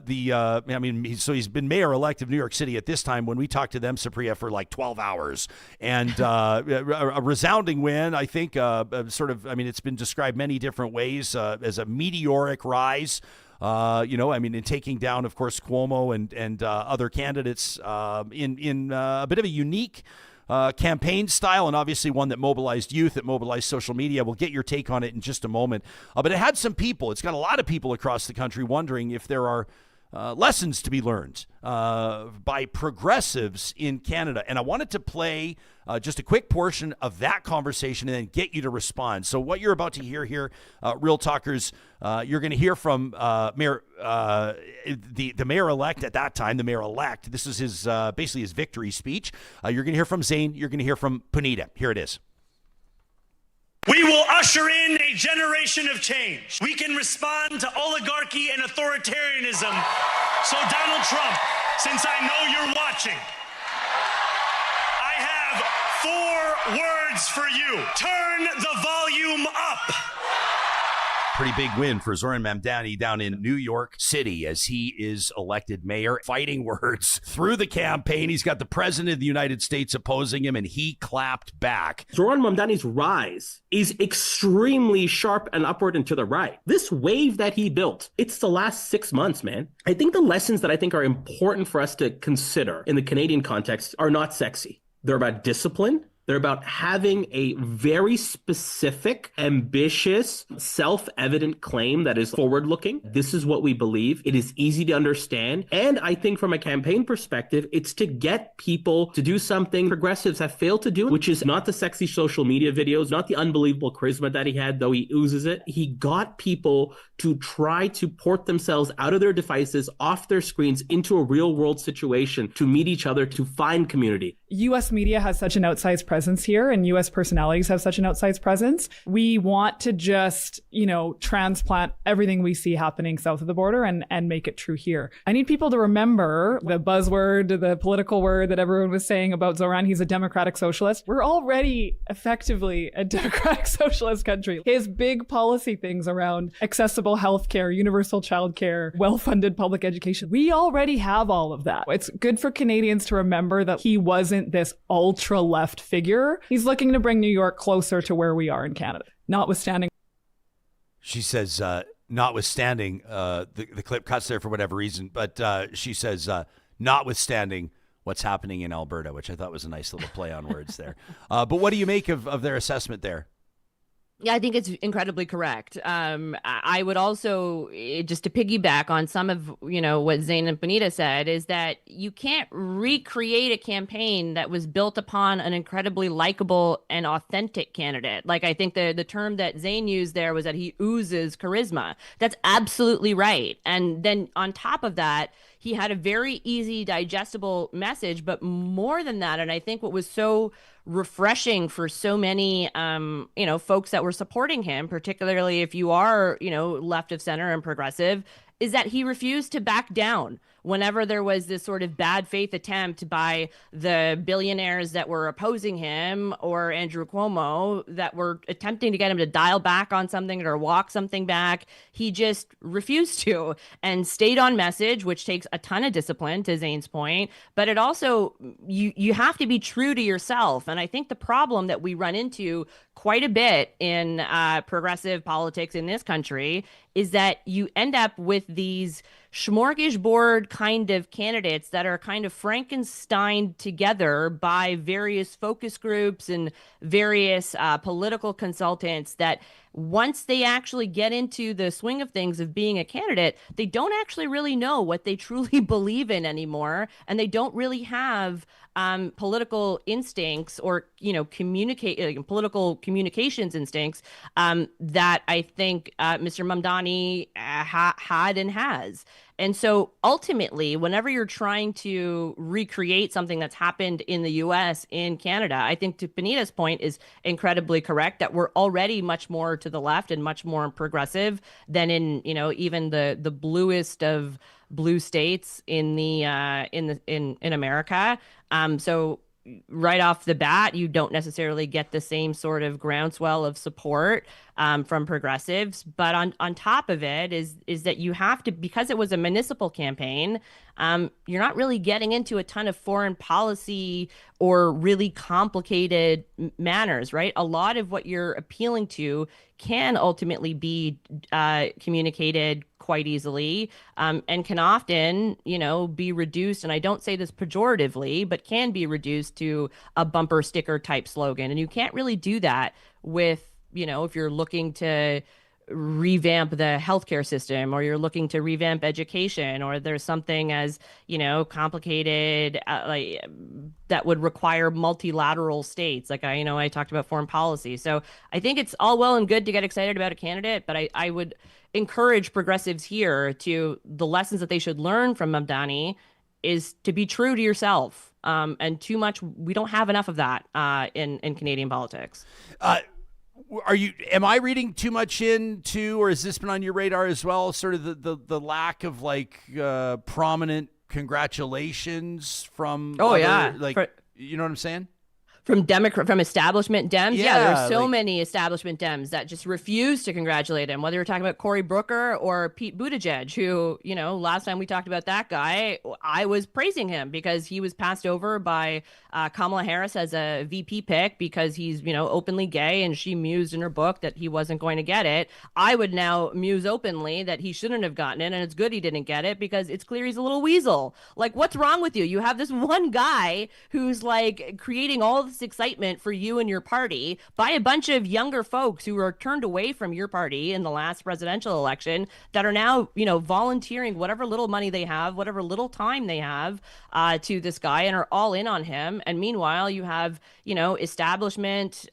C: he's been mayor-elect of New York City at this time. When we talked to them, Supriya, for like 12 hours, and a resounding win, I think. It's been described many different ways as a meteoric rise. In taking down, of course, Cuomo and other candidates in a bit of a unique campaign style, and obviously one that mobilized youth, that mobilized social media. We'll get your take on it in just a moment. But it had some people. It's got a lot of people across the country wondering if there are lessons to be learned by progressives in Canada. And I wanted to play just a quick portion of that conversation and then get you to respond. So what you're about to hear here, Real Talkers, you're going to hear from Mayor, the mayor-elect at that time, the mayor-elect. This is his basically his victory speech. You're going to hear from Zane. You're going to hear from Panita. Here it is.
H: We will usher in a generation of change. We can respond to oligarchy and authoritarianism. So Donald Trump, since I know you're watching, I have 4 words for you. Turn the volume up.
C: Pretty big win for Zohran Mamdani down in New York City as he is elected mayor. Fighting words through the campaign. He's got the president of the United States opposing him, and he clapped back.
I: Zohran Mamdani's rise is extremely sharp and upward and to the right. This wave that he built, it's the last 6 months, man. I think the lessons that I think are important for us to consider in the Canadian context are not sexy. They're about discipline. They're about having a very specific, ambitious, self-evident claim that is forward-looking. This is what we believe. It is easy to understand. And I think from a campaign perspective, it's to get people to do something progressives have failed to do, which is not the sexy social media videos, not the unbelievable charisma that he had, though he oozes it. He got people to try to port themselves out of their devices, off their screens, into a real-world situation, to meet each other, to find community.
J: U.S. media has such an outsized presence here, and U.S. personalities have such an outsized presence. We want to just, transplant everything we see happening south of the border and make it true here. I need people to remember the buzzword, the political word that everyone was saying about Zohran. He's a democratic socialist. We're already effectively a democratic socialist country. His big policy things around accessible healthcare, universal childcare, well-funded public education. We already have all of that. It's good for Canadians to remember that he wasn't this ultra left figure. He's looking to bring New York closer to where we are in Canada, notwithstanding.
C: She says, notwithstanding, the clip cuts there for whatever reason, but she says, notwithstanding what's happening in Alberta, which I thought was a nice little play on words there. But what do you make of their assessment there?
E: Yeah, I think it's incredibly correct. I would also, just to piggyback on some of, what Zane and Panita said, is that you can't recreate a campaign that was built upon an incredibly likable and authentic candidate. Like, I think the term that Zane used there was that he oozes charisma. That's absolutely right. And then on top of that, he had a very easy, digestible message, but more than that, and I think what was so refreshing for so many, folks that were supporting him, particularly if you are, left of center and progressive, is that he refused to back down whenever there was this sort of bad faith attempt by the billionaires that were opposing him or Andrew Cuomo that were attempting to get him to dial back on something or walk something back. He just refused to and stayed on message, which takes a ton of discipline, to Zane's point. But it also, you have to be true to yourself. And I think the problem that we run into quite a bit in progressive politics in this country is that you end up with these smorgasbord kind of candidates that are kind of Frankensteined together by various focus groups and various political consultants that once they actually get into the swing of things of being a candidate, they don't actually really know what they truly believe in anymore, and they don't really have political instincts or political communications instincts that I think Mr. Mamdani had and has. And so ultimately, whenever you're trying to recreate something that's happened in the US in Canada, I think to Benita's point is incredibly correct that we're already much more to the left and much more progressive than in, even the bluest of blue states in America. So right off the bat, you don't necessarily get the same sort of groundswell of support from progressives. But on top of it is that you have to, because it was a municipal campaign, you're not really getting into a ton of foreign policy or really complicated manners, right? A lot of what you're appealing to can ultimately be communicated quite easily and can often, be reduced. And I don't say this pejoratively, but can be reduced to a bumper sticker type slogan. And you can't really do that with, if you're looking to revamp the healthcare system, or you're looking to revamp education, or there's something as complicated like that would require multilateral states. Like I talked about foreign policy. So I think it's all well and good to get excited about a candidate, but I would encourage progressives here to the lessons that they should learn from Mamdani is to be true to yourself. And too much, we don't have enough of that in Canadian politics.
C: Am I reading too much into, or has this been on your radar as well? Sort of the lack of prominent congratulations from you know what I'm saying?
E: From establishment Dems. Yeah, there's so many establishment Dems that just refuse to congratulate him, whether you're talking about Cory Booker or Pete Buttigieg, who, last time we talked about that guy, I was praising him because he was passed over by Kamala Harris as a VP pick because he's, openly gay, and she mused in her book that he wasn't going to get it. I would now muse openly that he shouldn't have gotten it, and it's good he didn't get it because it's clear he's a little weasel. Like, what's wrong with you? You have this one guy who's creating all this excitement for you and your party by a bunch of younger folks who were turned away from your party in the last presidential election that are now, volunteering whatever little money they have, whatever little time they have to this guy, and are all in on him. And meanwhile, you have, establishment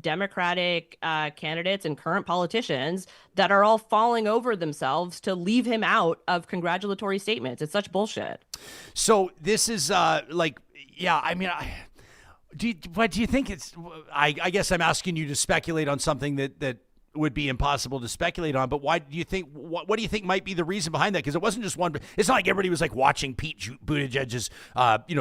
E: Democratic candidates and current politicians that are all falling over themselves to leave him out of congratulatory statements. It's such bullshit.
C: So this is do you think it's? I guess I'm asking you to speculate on something that would be impossible to speculate on. But why do you think? What do you think might be the reason behind that? Because it wasn't just one. It's not like everybody was watching Pete Buttigieg's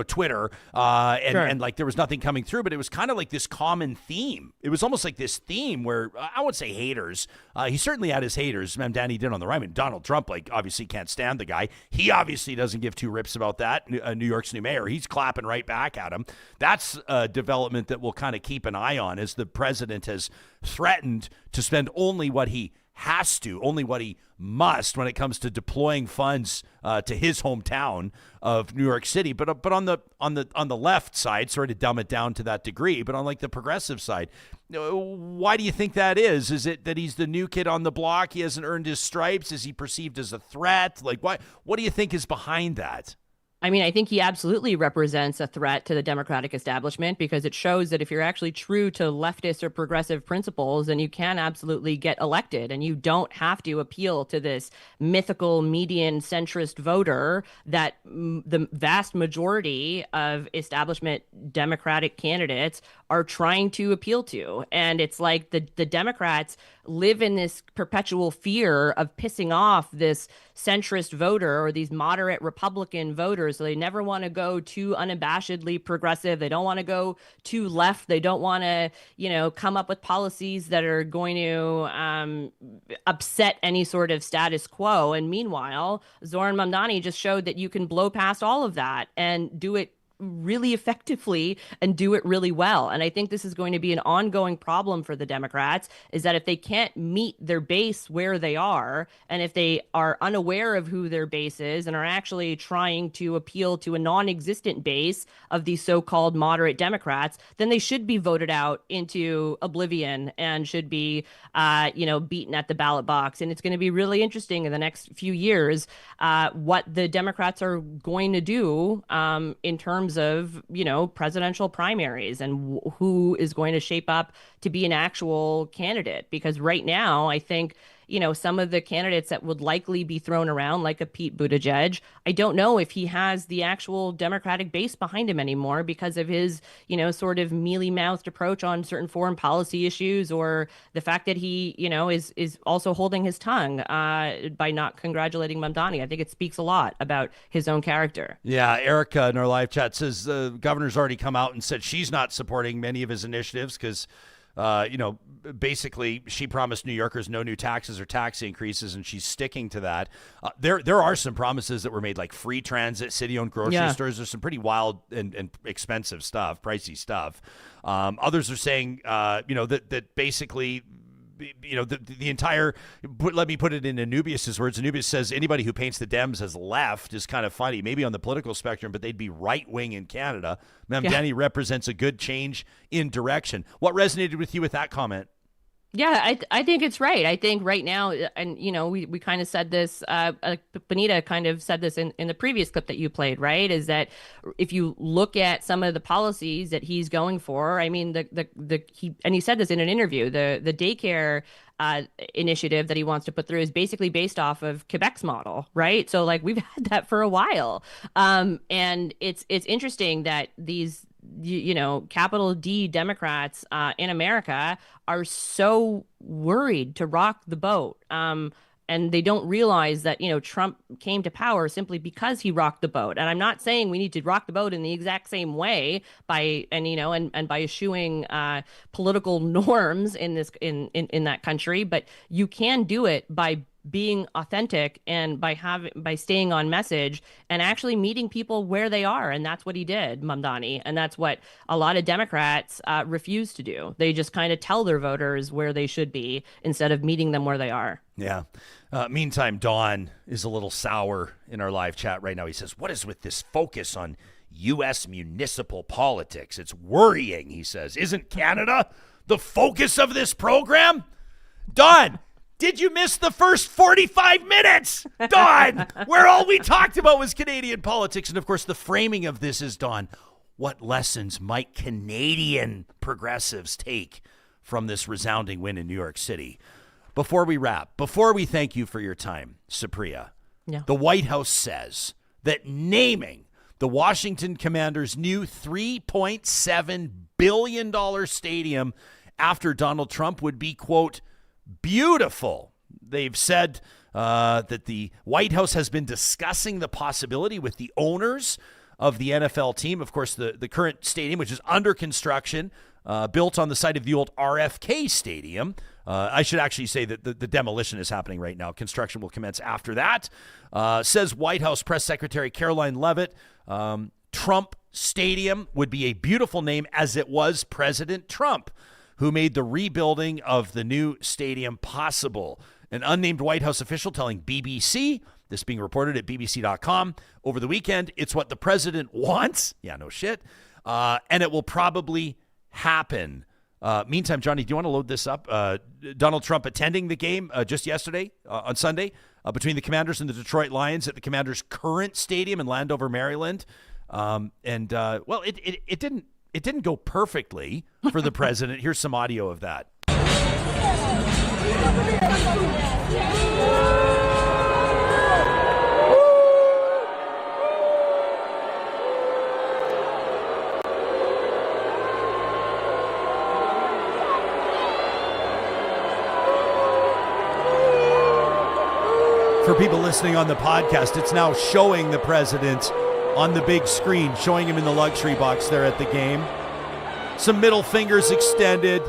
C: Twitter and there was nothing coming through. But it was kind of like this common theme. It was almost like this theme where I would say haters. He certainly had his haters. Mamdani did on the right. I mean, Donald Trump obviously can't stand the guy. He obviously doesn't give two rips about that. New York's new mayor. He's clapping right back at him. That's a development that we'll kind of keep an eye on as the president has threatened to spend only what he has to, only what he must when it comes to deploying funds to his hometown of New York City. But on the left side, sorry to dumb it down to that degree, but on the progressive side, why do you think that is? Is it that he's the new kid on the block? He hasn't earned his stripes? Is he perceived as a threat? What do you think is behind that?
E: I mean, I think he absolutely represents a threat to the Democratic establishment because it shows that if you're actually true to leftist or progressive principles, then you can absolutely get elected, and you don't have to appeal to this mythical median centrist voter that the vast majority of establishment Democratic candidates are trying to appeal to. And it's like the Democrats live in this perpetual fear of pissing off this centrist voter or these moderate Republican voters. So they never want to go too unabashedly progressive. They don't want to go too left. They don't want to, come up with policies that are going to upset any sort of status quo. And meanwhile, Zohran Mamdani just showed that you can blow past all of that and do it really effectively and do it really well. And I think this is going to be an ongoing problem for the Democrats, is that if they can't meet their base where they are, and if they are unaware of who their base is and are actually trying to appeal to a non-existent base of these so-called moderate Democrats, then they should be voted out into oblivion and should be, beaten at the ballot box. And it's going to be really interesting in the next few years what the Democrats are going to do in terms of, presidential primaries and who is going to shape up to be an actual candidate. Because right now, I think, some of the candidates that would likely be thrown around, like a Pete Buttigieg, I don't know if he has the actual Democratic base behind him anymore because of his, sort of mealy-mouthed approach on certain foreign policy issues, or the fact that he, is also holding his tongue by not congratulating Mamdani. I think it speaks a lot about his own character.
C: Yeah, Erica in our live chat says the governor's already come out and said she's not supporting many of his initiatives because basically she promised New Yorkers no new taxes or tax increases, and she's sticking to that. There are some promises that were made, like free transit, city-owned grocery stores. There's some pretty wild and expensive stuff, pricey stuff. Others are saying, that basically, the entire, let me put it in Anubius's words. Anubius says anybody who paints the Dems as left is kind of funny, maybe on the political spectrum, but they'd be right-wing in Canada. Mamdani represents a good change in direction. What resonated with you with that comment?
E: Yeah, I think it's right. I think right now, and we kind of said this, Benita kind of said this in the previous clip that you played, right? Is that if you look at some of the policies that he's going for, I mean, he said this in an interview, the daycare initiative that he wants to put through is basically based off of Quebec's model, right? So like we've had that for a while, and it's interesting that these capital D Democrats in America are so worried to rock the boat. And they don't realize that, Trump came to power simply because he rocked the boat. And I'm not saying we need to rock the boat in the exact same way by eschewing political norms in that country, but you can do it by being authentic and by staying on message and actually meeting people where they are. And that's what he did, Mamdani. And that's what a lot of Democrats refuse to do. They just kind of tell their voters where they should be instead of meeting them where they are.
C: Yeah. Meantime, Don is a little sour in our live chat right now. He says, what is with this focus on U.S. municipal politics? It's worrying, he says. Isn't Canada the focus of this program? Don, did you miss the first 45 minutes? Don, where all we talked about was Canadian politics. And of course, the framing of this is, Don, what lessons might Canadian progressives take from this resounding win in New York City? Before we wrap, before we thank you for your time, Supriya, the White House says that naming the Washington Commanders' new $3.7 billion stadium after Donald Trump would be, quote, beautiful. They've said that the White House has been discussing the possibility with the owners of the NFL team. Of course, the current stadium, which is under construction, built on the site of the old RFK Stadium. I should actually say that the demolition is happening right now. Construction will commence after that. Says White House Press Secretary Caroline Leavitt, Trump Stadium would be a beautiful name, as it was President Trump who made the rebuilding of the new stadium possible. An unnamed White House official telling BBC, this being reported at bbc.com over the weekend, it's what the president wants. Yeah, no shit. And it will probably happen. Meantime, Johnny, do you want to load this up? Donald Trump attending the game just yesterday on Sunday between the Commanders and the Detroit Lions at the Commanders' current stadium in Landover, Maryland. It didn't go perfectly for the president. Here's some audio of that. For people listening on the podcast, it's now showing the president on the big screen, showing him in the luxury box there at the game. Some middle fingers extended.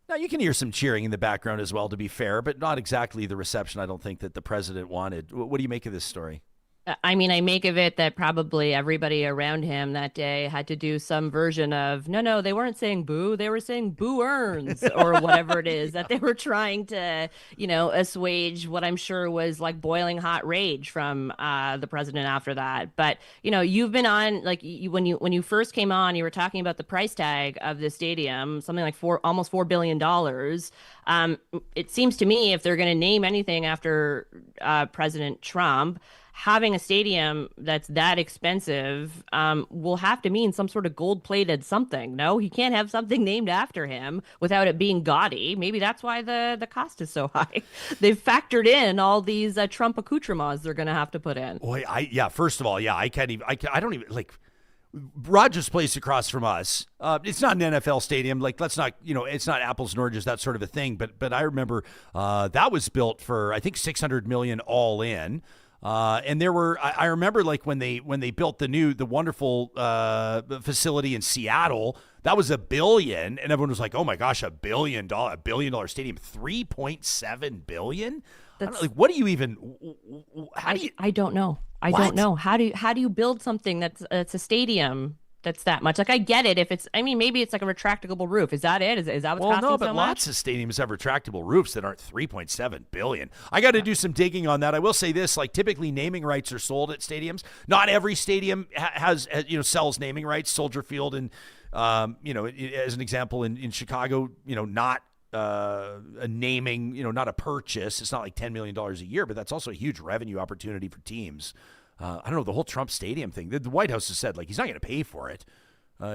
C: Now, you can hear some cheering in the background as well, to be fair, but not exactly the reception I don't think that the president wanted. What do you make of this story?
E: I mean, I make of it that probably everybody around him that day had to do some version of, no, they weren't saying boo, they were saying boo earns or whatever it is that they were trying to, assuage what I'm sure was like boiling hot rage from the president after that. But, you've been on, like, when you first came on, you were talking about the price tag of the stadium, something like almost $4 billion. It seems to me if they're going to name anything after President Trump, having a stadium that's that expensive will have to mean some sort of gold-plated something. No, he can't have something named after him without it being gaudy. Maybe that's why the cost is so high. They've factored in all these Trump accoutrements they're going to have to put in.
C: Boy, first of all, I can't even. I don't even like. Rogers Place across from us. It's not an NFL stadium. Like, let's not, it's not apples and oranges, that sort of a thing. But I remember that was built for I think $600 million all in. And there were, I remember like when they built the wonderful facility in Seattle, that was $1 billion, and everyone was like, "Oh my gosh, $1 billion stadium, $3.7 billion." What do you even? How do you?
E: I don't know. I don't know. How do you build something that's a stadium that's that much? Like, I get it if it's, maybe it's like a retractable roof. Is that it? Is that what's costing so much?
C: Well, no, but lots of stadiums have retractable roofs that aren't $3.7 billion. I got to do some digging on that. I will say this, like, typically naming rights are sold at stadiums. Not every stadium has sells naming rights. Soldier Field and, as an example in Chicago, not a naming, not a purchase. It's not like $10 million a year, but that's also a huge revenue opportunity for teams. I don't know, the whole Trump Stadium thing. The White House has said, like, he's not going to pay for it.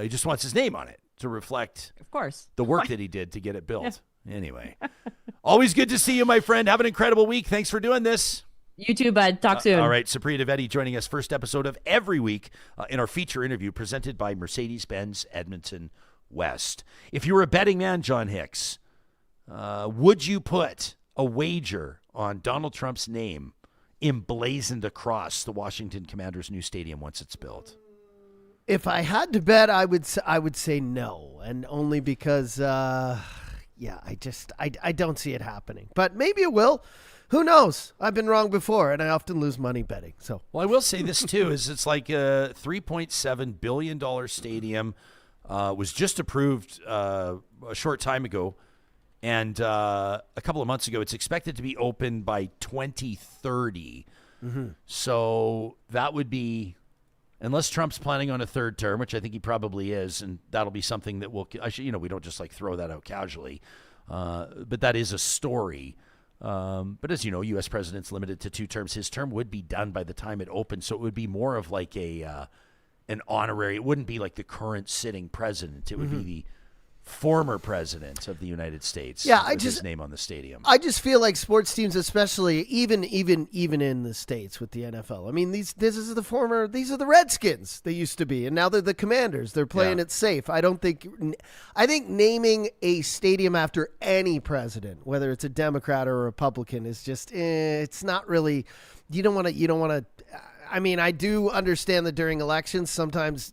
C: He just wants his name on it to reflect,
E: of course,
C: the work that he did to get it built. Yeah. Anyway, always good to see you, my friend. Have an incredible week. Thanks for doing this.
E: You too, bud. Talk soon.
C: All right, Supriya Dwivedi joining us first episode of every week in our feature interview presented by Mercedes-Benz Edmonton West. If you were a betting man, John Hicks, would you put a wager on Donald Trump's name emblazoned across the Washington Commanders' new stadium once it's built?
D: If I had to bet, I would say no, and only because, I don't see it happening. But maybe it will. Who knows? I've been wrong before, and I often lose money betting. So,
C: well, I will say this too: is it's like a $3.7 billion stadium was just approved a short time ago. And a couple of months ago, it's expected to be open by 2030. Mm-hmm. So that would be, unless Trump's planning on a third term, which I think he probably is, and that'll be something that we don't just like throw that out casually. But that is a story. But as you know, U.S. president's limited to 2 terms. His term would be done by the time it opens. So it would be more of like an honorary. It wouldn't be like the current sitting president. It would be the former president of the United States.
D: Yeah,
C: his name on the stadium.
D: I just feel like sports teams, especially even in the States with the NFL. I mean, these are the Redskins they used to be, and now they're the Commanders. They're playing it safe. I think naming a stadium after any president, whether it's a Democrat or a Republican, is just it's not really. You don't want to. I mean, I do understand that during elections sometimes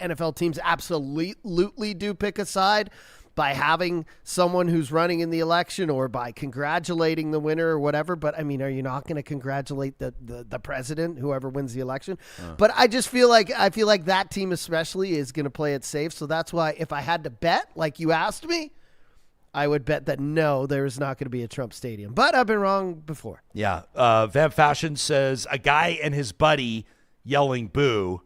D: NFL teams absolutely do pick a side by having someone who's running in the election or by congratulating the winner or whatever. But I mean, are you not going to congratulate the president, whoever wins the election? But I just feel like that team especially is going to play it safe. So that's why if I had to bet, like you asked me, I would bet that no, there is not going to be a Trump stadium. But I've been wrong before.
C: Yeah. Van Fashion says a guy and his buddy yelling boo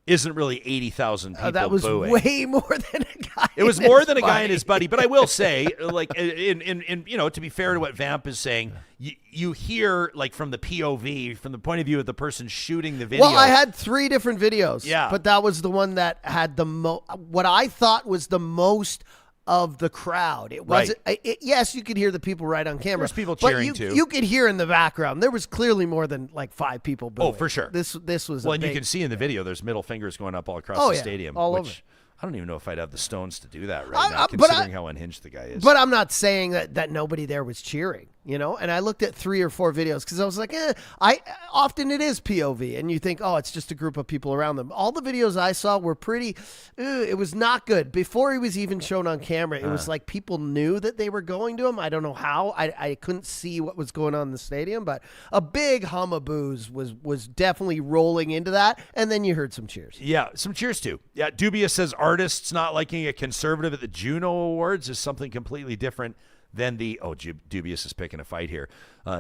C: isn't really 80,000 people
D: that was
C: booing.
D: Way more than a guy.
C: It was more than a guy and his buddy. But I will say, like, in to be fair to what Vamp is saying, you hear, like, from the POV, from the point of view of the person shooting the video.
D: Well, I had 3 different videos.
C: Yeah.
D: But that was the one that had what I thought was the most of the crowd. It wasn't. Yes, you could hear the people right on camera.
C: There's people cheering too.
D: You could hear in the background. There was clearly more than like 5 people booing.
C: Oh, for sure.
D: This was.
C: Well, and you can see in the video, there's middle fingers going up all across the stadium.
D: All
C: which
D: over.
C: I don't even know if I'd have the stones to do that right now, considering how unhinged the guy is.
D: But I'm not saying that nobody there was cheering. And I looked at 3 or 4 videos because I was like, often it is POV, and you think, oh, it's just a group of people around them. All the videos I saw were pretty, it was not good. Before he was even shown on camera, it was like people knew that they were going to him. I don't know how. I couldn't see what was going on in the stadium, but a big hum of boos was definitely rolling into that, and then you heard some cheers.
C: Yeah, some cheers too. Yeah, Dubious says artists not liking a conservative at the Juno Awards is something completely different than Dubious is picking a fight here.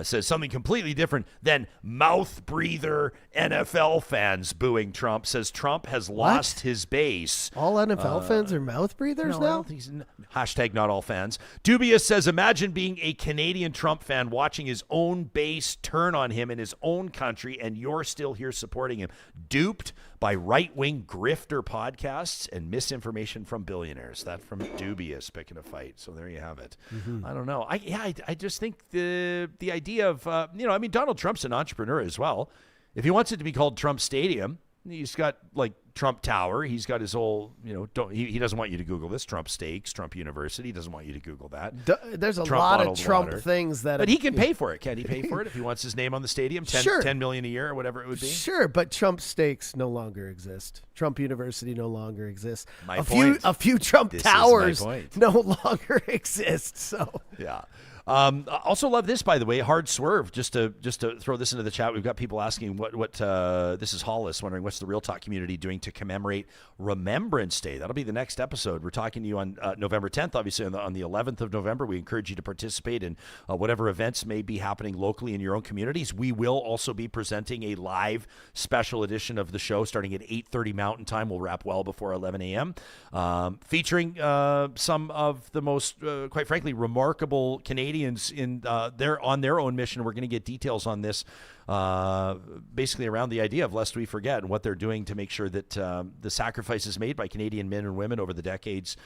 C: Says something completely different than mouth breather NFL fans booing Trump. Says Trump has lost his base.
D: All NFL fans are mouth breathers now?
C: Hashtag not all fans. Dubious says, imagine being a Canadian Trump fan watching his own base turn on him in his own country, and you're still here supporting him. Duped by right-wing grifter podcasts and misinformation from billionaires. That from Dubious picking a fight. So there you have it. I don't know. I just think the idea of, Donald Trump's an entrepreneur as well. If he wants it to be called Trump Stadium, he's got like Trump Tower. He's got his whole, he doesn't want you to Google this. Trump Steaks, Trump University. He doesn't want you to Google that.
D: There's a lot of Trump things that.
C: But he can pay for it. Can he pay for it if he wants his name on the stadium? $10 million a year or whatever it would be.
D: Sure, but Trump Steaks no longer exist. Trump University no longer exists.
C: A
D: few Trump Towers no longer exist. So
C: yeah. Also love this, by the way, hard swerve. Just to throw this into the chat, we've got people asking what this is Hollis wondering what's the Real Talk community doing to commemorate Remembrance Day. That'll be the next episode. We're talking to you on November 10th, obviously on the 11th of November. We encourage you to participate in whatever events may be happening locally in your own communities. We will also be presenting a live special edition of the show starting at 8:30 Mountain Time. We'll wrap well before 11 a.m. Featuring some of the most, quite frankly, remarkable Canadians in on their own mission. We're going to get details on this basically around the idea of lest we forget and what they're doing to make sure that the sacrifices made by Canadian men and women over the decades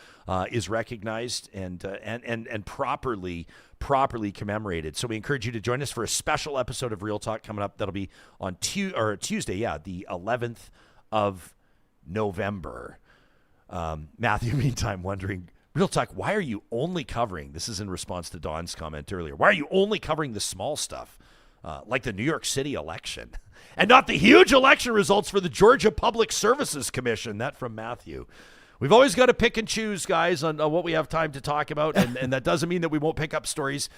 C: is recognized and properly commemorated. So we encourage you to join us for a special episode of Real Talk coming up. That'll be on Tuesday, the 11th of November. Matthew, meantime, wondering, Real Talk, why are you only covering, this is in response to Don's comment earlier, why are you only covering the small stuff, like the New York City election, and not the huge election results for the Georgia Public Services Commission? That from Matthew. We've always got to pick and choose, guys, on what we have time to talk about, and that doesn't mean that we won't pick up stories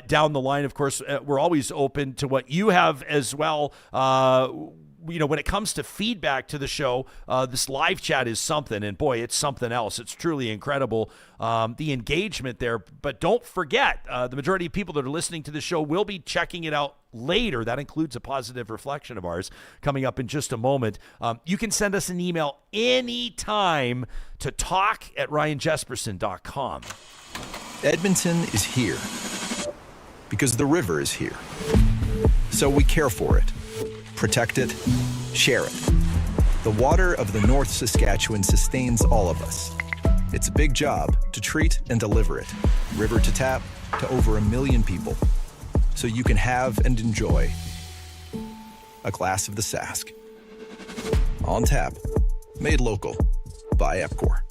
C: down the line. Of course, we're always open to what you have as well. When it comes to feedback to the show, this live chat is something, and boy, it's something else. It's truly incredible, the engagement there. But don't forget, the majority of people that are listening to the show will be checking it out later. That includes a positive reflection of ours coming up in just a moment. You can send us an email anytime to talk@ryanjesperson.com.
K: Edmonton is here because the river is here. So we care for it. Protect it, share it. The water of the North Saskatchewan sustains all of us. It's a big job to treat and deliver it, river to tap, to over 1 million people, so you can have and enjoy a glass of the Sask. On tap, made local by EPCOR.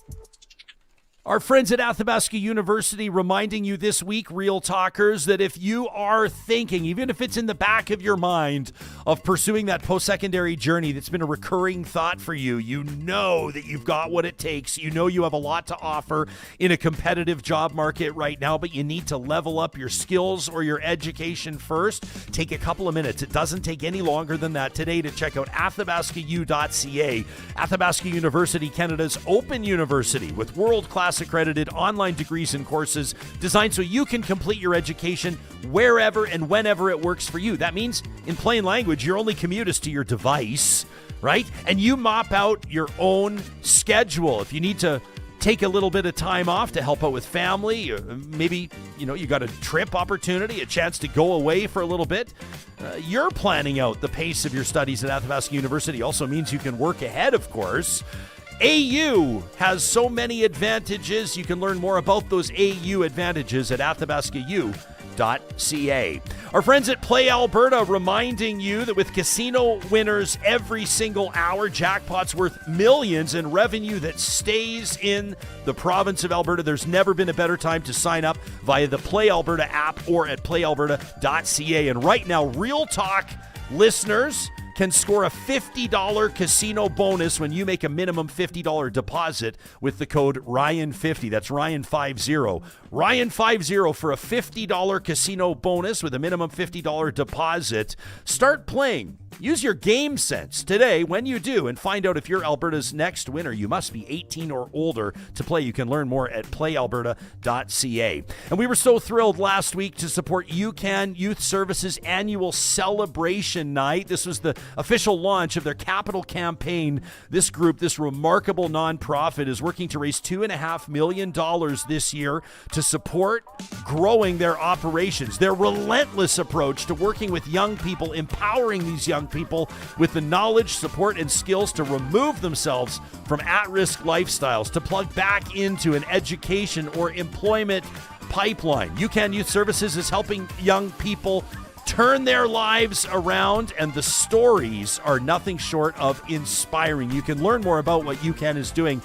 C: Our friends at Athabasca University reminding you this week, Real Talkers, that if you are thinking, even if it's in the back of your mind, of pursuing that post-secondary journey that's been a recurring thought for you, you know that you've got what it takes. You know you have a lot to offer in a competitive job market right now, but you need to level up your skills or your education first. Take a couple of minutes. It doesn't take any longer than that today to check out athabascau.ca. Athabasca University, Canada's open university with world-class accredited online degrees and courses designed so you can complete your education wherever and whenever it works for you. That means, in plain language, your only commute is to your device, right? And you mop out your own schedule. If you need to take a little bit of time off to help out with family, or maybe, you got a trip opportunity, a chance to go away for a little bit, you're planning out the pace of your studies at Athabasca University. Also means you can work ahead, of course. AU has so many advantages. You can learn more about those AU advantages at athabascau.ca. Our friends at Play Alberta reminding you that with casino winners every single hour, jackpots worth millions and revenue that stays in the province of Alberta, there's never been a better time to sign up via the Play Alberta app or at playalberta.ca. And right now, Real Talk listeners can score a $50 casino bonus when you make a minimum $50 deposit with the code Ryan50. That's Ryan50. Ryan50 for a $50 casino bonus with a minimum $50 deposit. Start playing. Use your game sense today when you do and find out if you're Alberta's next winner. You must be 18 or older to play. You can learn more at playalberta.ca. And we were so thrilled last week to support UCAN Youth Services annual celebration night. This was the official launch of their capital campaign. This group, this remarkable nonprofit, is working to raise $2.5 million this year to support growing their operations. Their relentless approach to working with young people, empowering these young people with the knowledge, support, and skills to remove themselves from at-risk lifestyles, to plug back into an education or employment pipeline. UCAN Youth Services is helping young people turn their lives around, and the stories are nothing short of inspiring. You can learn more about what UCAN is doing.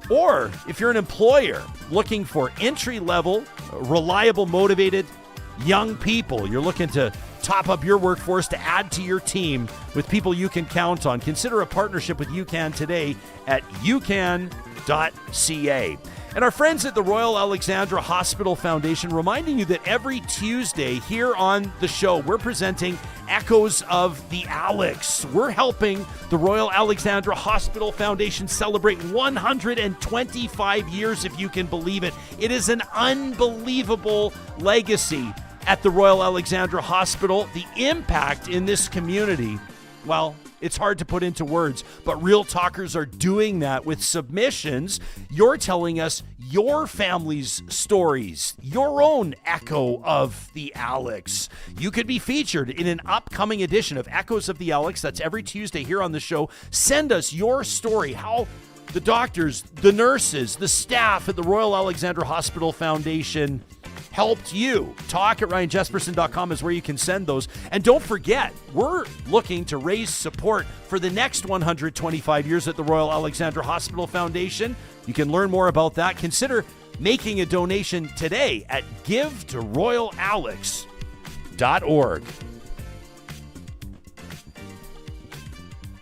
C: Or if you're an employer looking for entry-level, reliable, motivated young people, you're looking to top up your workforce, to add to your team with people you can count on, consider a partnership with UCAN today at ucan.ca. And our friends at the Royal Alexandra Hospital Foundation reminding you that every Tuesday here on the show, we're presenting Echoes of the Alex. We're helping the Royal Alexandra Hospital Foundation celebrate 125 years, if you can believe it. It is an unbelievable legacy at the Royal Alexandra Hospital. The impact in this community, well, it's hard to put into words, but Real Talkers are doing that with submissions. You're telling us your family's stories, your own echo of the Alex. You could be featured in an upcoming edition of Echoes of the Alex. That's every Tuesday here on the show. Send us your story, how the doctors, the nurses, the staff at the Royal Alexandra Hospital Foundation helped you. Talk at ryanjesperson.com is where you can send those. And don't forget, we're looking to raise support for the next 125 years at the Royal Alexandra Hospital Foundation. You can learn more about that. Consider making a donation today at givetoroyalalex.org.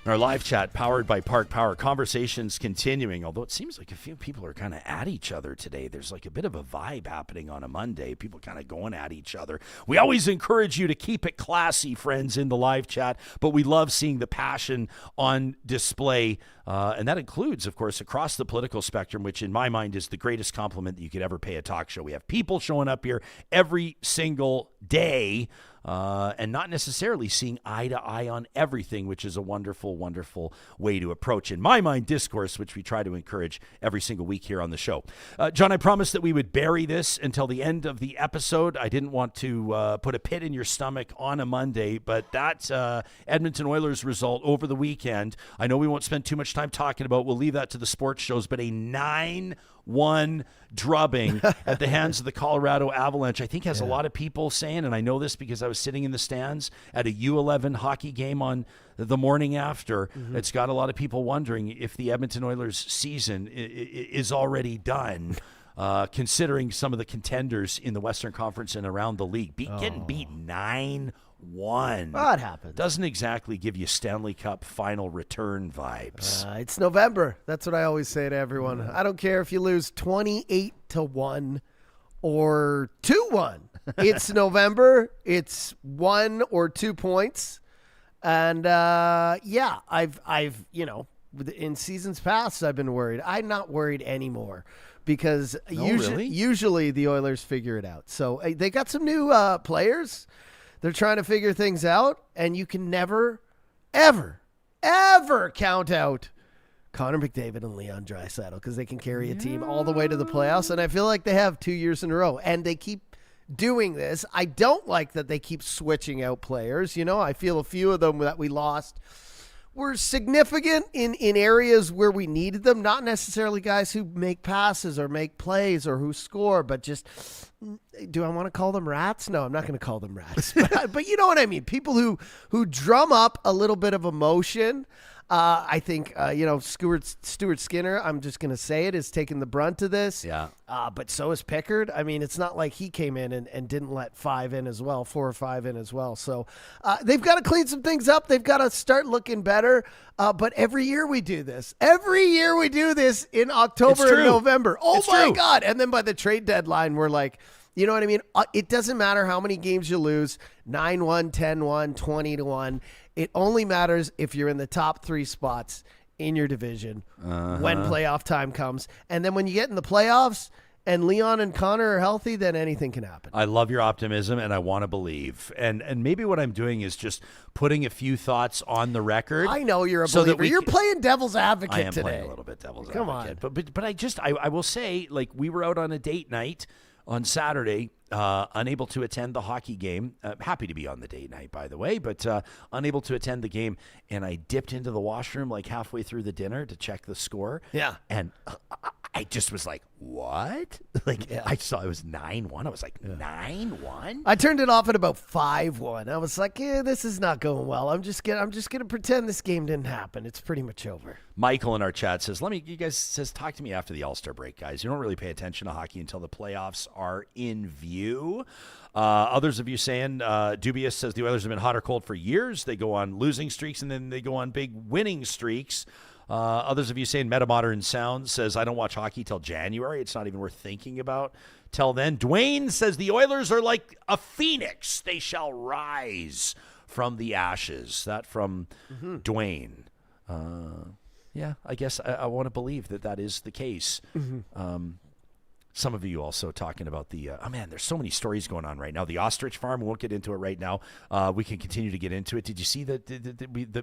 C: Our live chat powered by Park Power. Conversations continuing, although it seems like a few people are kind of at each other today. There's like a bit of a vibe happening on a Monday. People kind of going at each other. We always encourage you to keep it classy, friends, in the live chat, but we love seeing the passion on display. And that includes, of course, across the political spectrum, which in my mind is the greatest compliment that you could ever pay a talk show. We have people showing up here every single day, and not necessarily seeing eye to eye on everything, which is a wonderful, wonderful way to approach, in my mind, discourse, which we try to encourage every single week here on the show. John, I promised that we would bury this until the end of the episode. I didn't want to put a pit in your stomach on a Monday, but that Edmonton Oilers result over the weekend, I know we won't spend too much time talking about. We'll leave that to the sports shows, but a 9-1 drubbing at the hands of the Colorado Avalanche, I think has a lot of people saying, and I know this because I was sitting in the stands at a U11 hockey game on the morning after. It's got a lot of people wondering if the Edmonton Oilers season is already done, considering some of the contenders in the Western Conference and around the league. Getting beat 9-1.
D: What happened?
C: Doesn't exactly give you Stanley Cup final return vibes.
D: It's November. That's what I always say to everyone. I don't care if you lose 28-1 or 2-1. It's November. It's 1 or 2 points. And I've in seasons past I've been worried. I'm not worried anymore because usually the Oilers figure it out. So they got some new players. They're trying to figure things out, and you can never, ever, ever count out Connor McDavid and Leon Draisaitl because they can carry a team all the way to the playoffs, and I feel like they have 2 years in a row, and they keep doing this. I don't like that they keep switching out players. You know, I feel a few of them that we lost were significant in areas where we needed them. Not necessarily guys who make passes or make plays or who score, but just, do I want to call them rats? No, I'm not going to call them rats. But you know what I mean? People who drum up a little bit of emotion. I think, Stuart Skinner, I'm just going to say it, is taking the brunt of this.
C: Yeah.
D: But so is Pickard. I mean, it's not like he came in and didn't let 4 or 5 in as well. So they've got to clean some things up. They've got to start looking better. But every year we do this. Every year we do this in October and November. Oh, my God. And then by the trade deadline, we're like, you know what I mean? It doesn't matter how many games you lose, 9-1, 10-1, 20-1. It only matters if you're in the top 3 spots in your division when playoff time comes. And then when you get in the playoffs and Leon and Connor are healthy, then anything can happen.
C: I love your optimism, and I want to believe. And maybe what I'm doing is just putting a few thoughts on the record.
D: I know you're a believer. You're playing devil's advocate today.
C: I am playing a little bit devil's advocate.
D: Come on.
C: But I will say, like, we were out on a date night on Saturday, unable to attend the hockey game. Happy to be on the date night, by the way, but unable to attend the game. And I dipped into the washroom like halfway through the dinner to check the score.
D: Yeah.
C: And I just was like, what? I saw it was 9-1. I was like, 9-1?
D: I turned it off at about 5-1. I was like, this is not going well. I'm just gonna pretend this game didn't happen. It's pretty much over.
C: Michael in our chat says, talk to me after the All-Star break, guys. You don't really pay attention to hockey until the playoffs are in view. Others of you saying, Dubious says the Oilers have been hot or cold for years. They go on losing streaks and then they go on big winning streaks. Others of you saying Metamodern Sound says, I don't watch hockey till January. It's not even worth thinking about till then. Dwayne says the Oilers are like a phoenix. They shall rise from the ashes. That from Dwayne. Yeah, I guess I want to believe that is the case. Some of you also talking about the, there's so many stories going on right now. The Ostrich farm, we won't get into it right now. We can continue to get into it. Did you see that?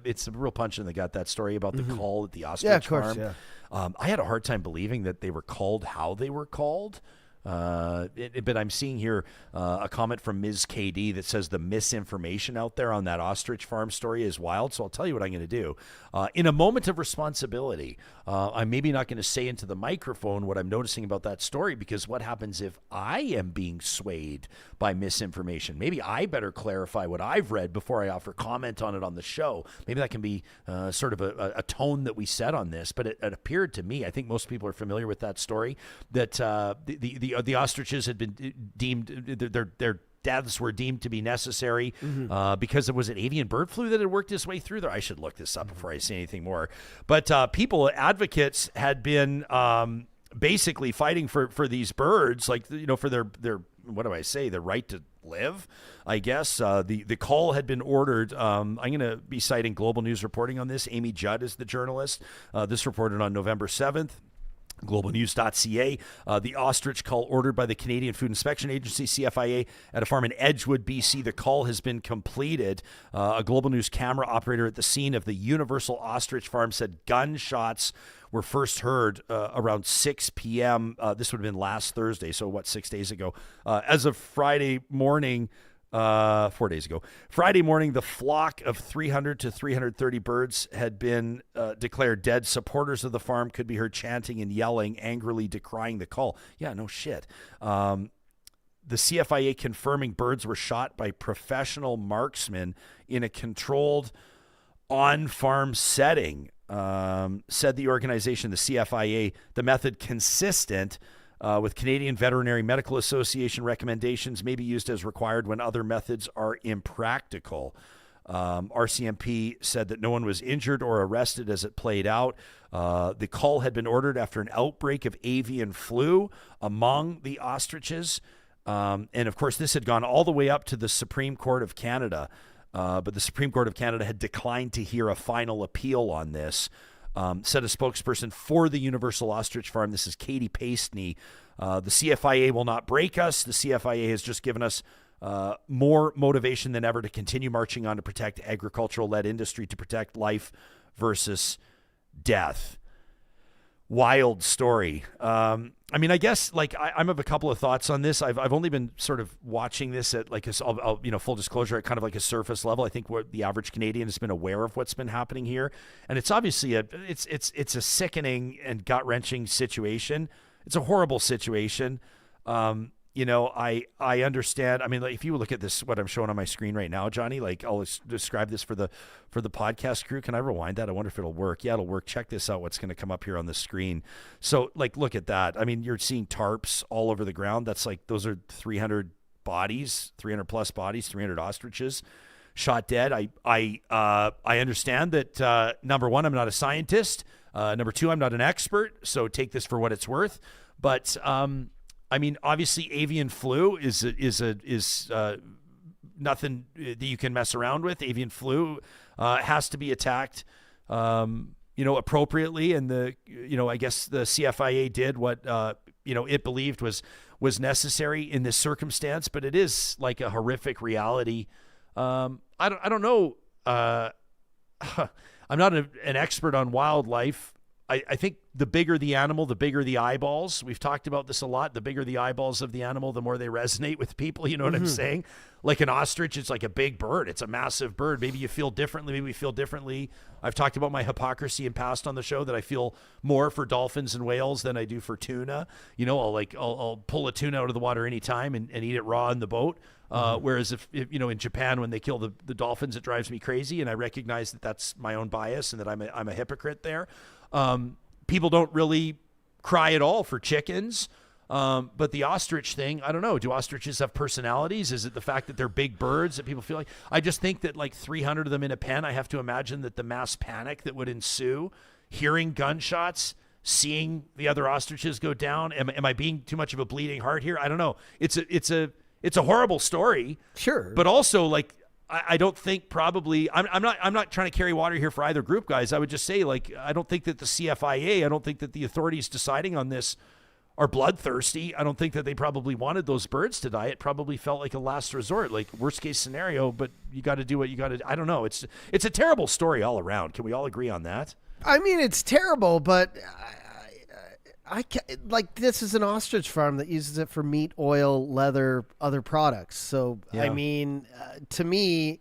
C: It's a real punch in the gut, that story about the call at the Ostrich farm.
D: Yeah.
C: I had a hard time believing that they were called how they were called. But I'm seeing here a comment from Ms. KD that says the misinformation out there on that Ostrich farm story is wild. So I'll tell you what I'm going to do. In a moment of responsibility, I'm maybe not going to say into the microphone what I'm noticing about that story, because what happens if I am being swayed by misinformation? Maybe I better clarify what I've read before I offer comment on it on the show. Maybe that can be sort of a tone that we set on this. But it appeared to me, I think most people are familiar with that story, that the ostriches had been deemed, their deaths were deemed to be necessary because it was an avian bird flu that had worked its way through there. I should look this up before I say anything more. But advocates had been basically fighting for these birds, like, for their what do I say, the right to live, I guess. The call had been ordered. I'm going to be citing Global News reporting on this. Amy Judd is the journalist. This reported on November 7th. globalnews.ca. The ostrich cull ordered by the Canadian Food Inspection Agency, CFIA, at a farm in Edgewood, BC. The cull has been completed. A Global News camera operator at the scene of the Universal Ostrich Farm said gunshots were first heard around 6 p.m. This would have been last Thursday, so 6 days ago. As of Friday morning, 4 days ago. Friday morning, the flock of 300 to 330 birds had been declared dead. Supporters of the farm could be heard chanting and yelling, angrily decrying the call. Yeah, no shit. The CFIA confirming birds were shot by professional marksmen in a controlled on-farm setting. Said the organization, the CFIA, the method consistent with Canadian Veterinary Medical Association recommendations may be used as required when other methods are impractical. RCMP said that no one was injured or arrested as it played out. The cull had been ordered after an outbreak of avian flu among the ostriches. And, of course, this had gone all the way up to the Supreme Court of Canada. But the Supreme Court of Canada had declined to hear a final appeal on this. Said a spokesperson for the Universal Ostrich Farm, this is Katie Pastney, the CFIA will not break us. The CFIA has just given us more motivation than ever to continue marching on to protect agricultural-led industry, to protect life versus death. Wild story. I mean, I guess like I'm of a couple of thoughts on this. I've only been sort of watching this at like full disclosure, at kind of like a surface level. I think what the average Canadian has been aware of what's been happening here, and it's obviously it's a sickening and gut wrenching situation. It's a horrible situation. I understand. I mean, like, if you look at this, what I'm showing on my screen right now, Johnny, like I'll describe this for the podcast crew. Can I rewind that? I wonder if it'll work. Yeah, it'll work. Check this out. What's going to come up here on the screen. So like, look at that. I mean, you're seeing tarps all over the ground. That's like, those are 300 bodies, 300 plus bodies, 300 ostriches shot dead. I understand that, number one, I'm not a scientist. Number two, I'm not an expert. So take this for what it's worth. But, I mean, obviously, avian flu is nothing that you can mess around with. Avian flu has to be attacked, appropriately. And I guess the CFIA did what it believed was necessary in this circumstance. But it is like a horrific reality. I don't know. I'm not an expert on wildlife. I think the bigger the animal, the bigger the eyeballs. We've talked about this a lot. The bigger the eyeballs of the animal, the more they resonate with people. You know what I'm saying? Like an ostrich, it's like a big bird. It's a massive bird. Maybe you feel differently. Maybe we feel differently. I've talked about my hypocrisy in past on the show, that I feel more for dolphins and whales than I do for tuna. I'll pull a tuna out of the water anytime and eat it raw in the boat. Whereas if in Japan, when they kill the dolphins, it drives me crazy. And I recognize that that's my own bias and that I'm a hypocrite there. People don't really cry at all for chickens. But the ostrich thing, I don't know. Do ostriches have personalities? Is it the fact that they're big birds that people feel like? I just think that like 300 of them in a pen, I have to imagine that the mass panic that would ensue, hearing gunshots, seeing the other ostriches go down. Am I being too much of a bleeding heart here? I don't know. It's a horrible story.
D: Sure.
C: But also, like, I don't think probably I'm not trying to carry water here for either group, guys. I would just say, like, I don't think that the CFIA, I don't think that the authorities deciding on this are bloodthirsty. I don't think that they probably wanted those birds to die. It probably felt like a last resort, like worst case scenario, but you got to do what you got to. I don't know. It's a terrible story all around. Can we all agree on that?
D: I mean, it's terrible, but I can't, like, this is an ostrich farm that uses it for meat, oil, leather, other products. So, yeah. I mean, to me,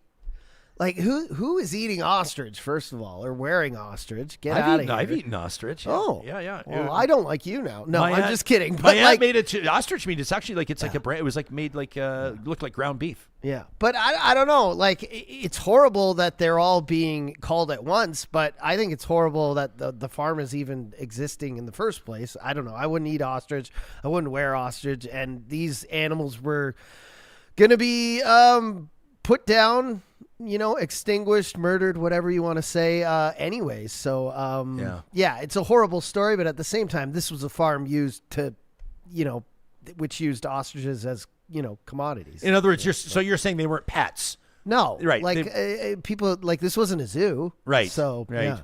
D: like, who is eating ostrich, first of all, or wearing ostrich? Get out of here.
C: I've eaten ostrich. Yeah.
D: Oh.
C: Yeah.
D: Well, I don't like you now. No, I'm just kidding. But
C: my aunt made it to ostrich meat. It's actually like, it's like a brand. It was like made like, looked like ground beef.
D: Yeah. But I don't know. Like, it's horrible that they're all being called at once, but I think it's horrible that the farm is even existing in the first place. I don't know. I wouldn't eat ostrich. I wouldn't wear ostrich. And these animals were going to be put down, extinguished, murdered, whatever you want to say, anyways. So, yeah, it's a horrible story, but at the same time, this was a farm used to, which used ostriches as, commodities.
C: In other words, you're saying they weren't pets.
D: No.
C: Right.
D: Like, people, like, this wasn't a zoo.
C: Right.
D: So,
C: right.
D: Yeah.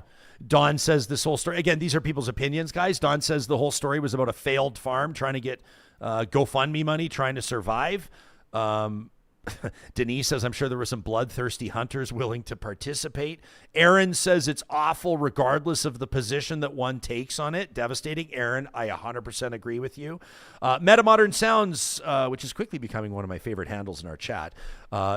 C: Don says this whole story, again, these are people's opinions, guys. Don says the whole story was about a failed farm trying to get GoFundMe money, trying to survive. Denise says, I'm sure there were some bloodthirsty hunters willing to participate. Aaron says it's awful regardless of the position that one takes on it. Devastating. Aaron, I 100% agree with you. Metamodern Sounds, which is quickly becoming one of my favorite handles in our chat,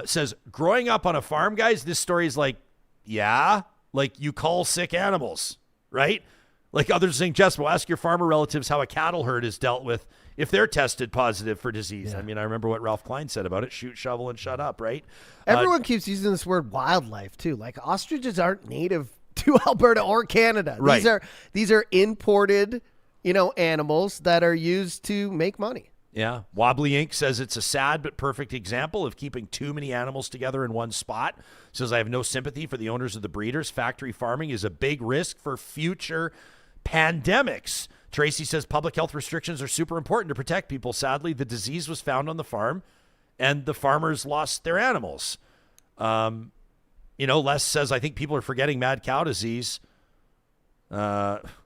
C: says, growing up on a farm, guys, this story is like, yeah, like you call sick animals, right? Like others saying, Jespo, ask your farmer relatives how a cattle herd is dealt with if they're tested positive for disease. Yeah. I mean, I remember what Ralph Klein said about it. Shoot, shovel, and shut up, right?
D: Everyone keeps using this word wildlife, too. Like, ostriches aren't native to Alberta or Canada.
C: Right.
D: These are imported, animals that are used to make money.
C: Yeah. Wobbly Inc. says it's a sad but perfect example of keeping too many animals together in one spot. Says, I have no sympathy for the owners of the breeders. Factory farming is a big risk for future pandemics. Tracy says public health restrictions are super important to protect people. Sadly, the disease was found on the farm and the farmers lost their animals. Les says, I think people are forgetting mad cow disease,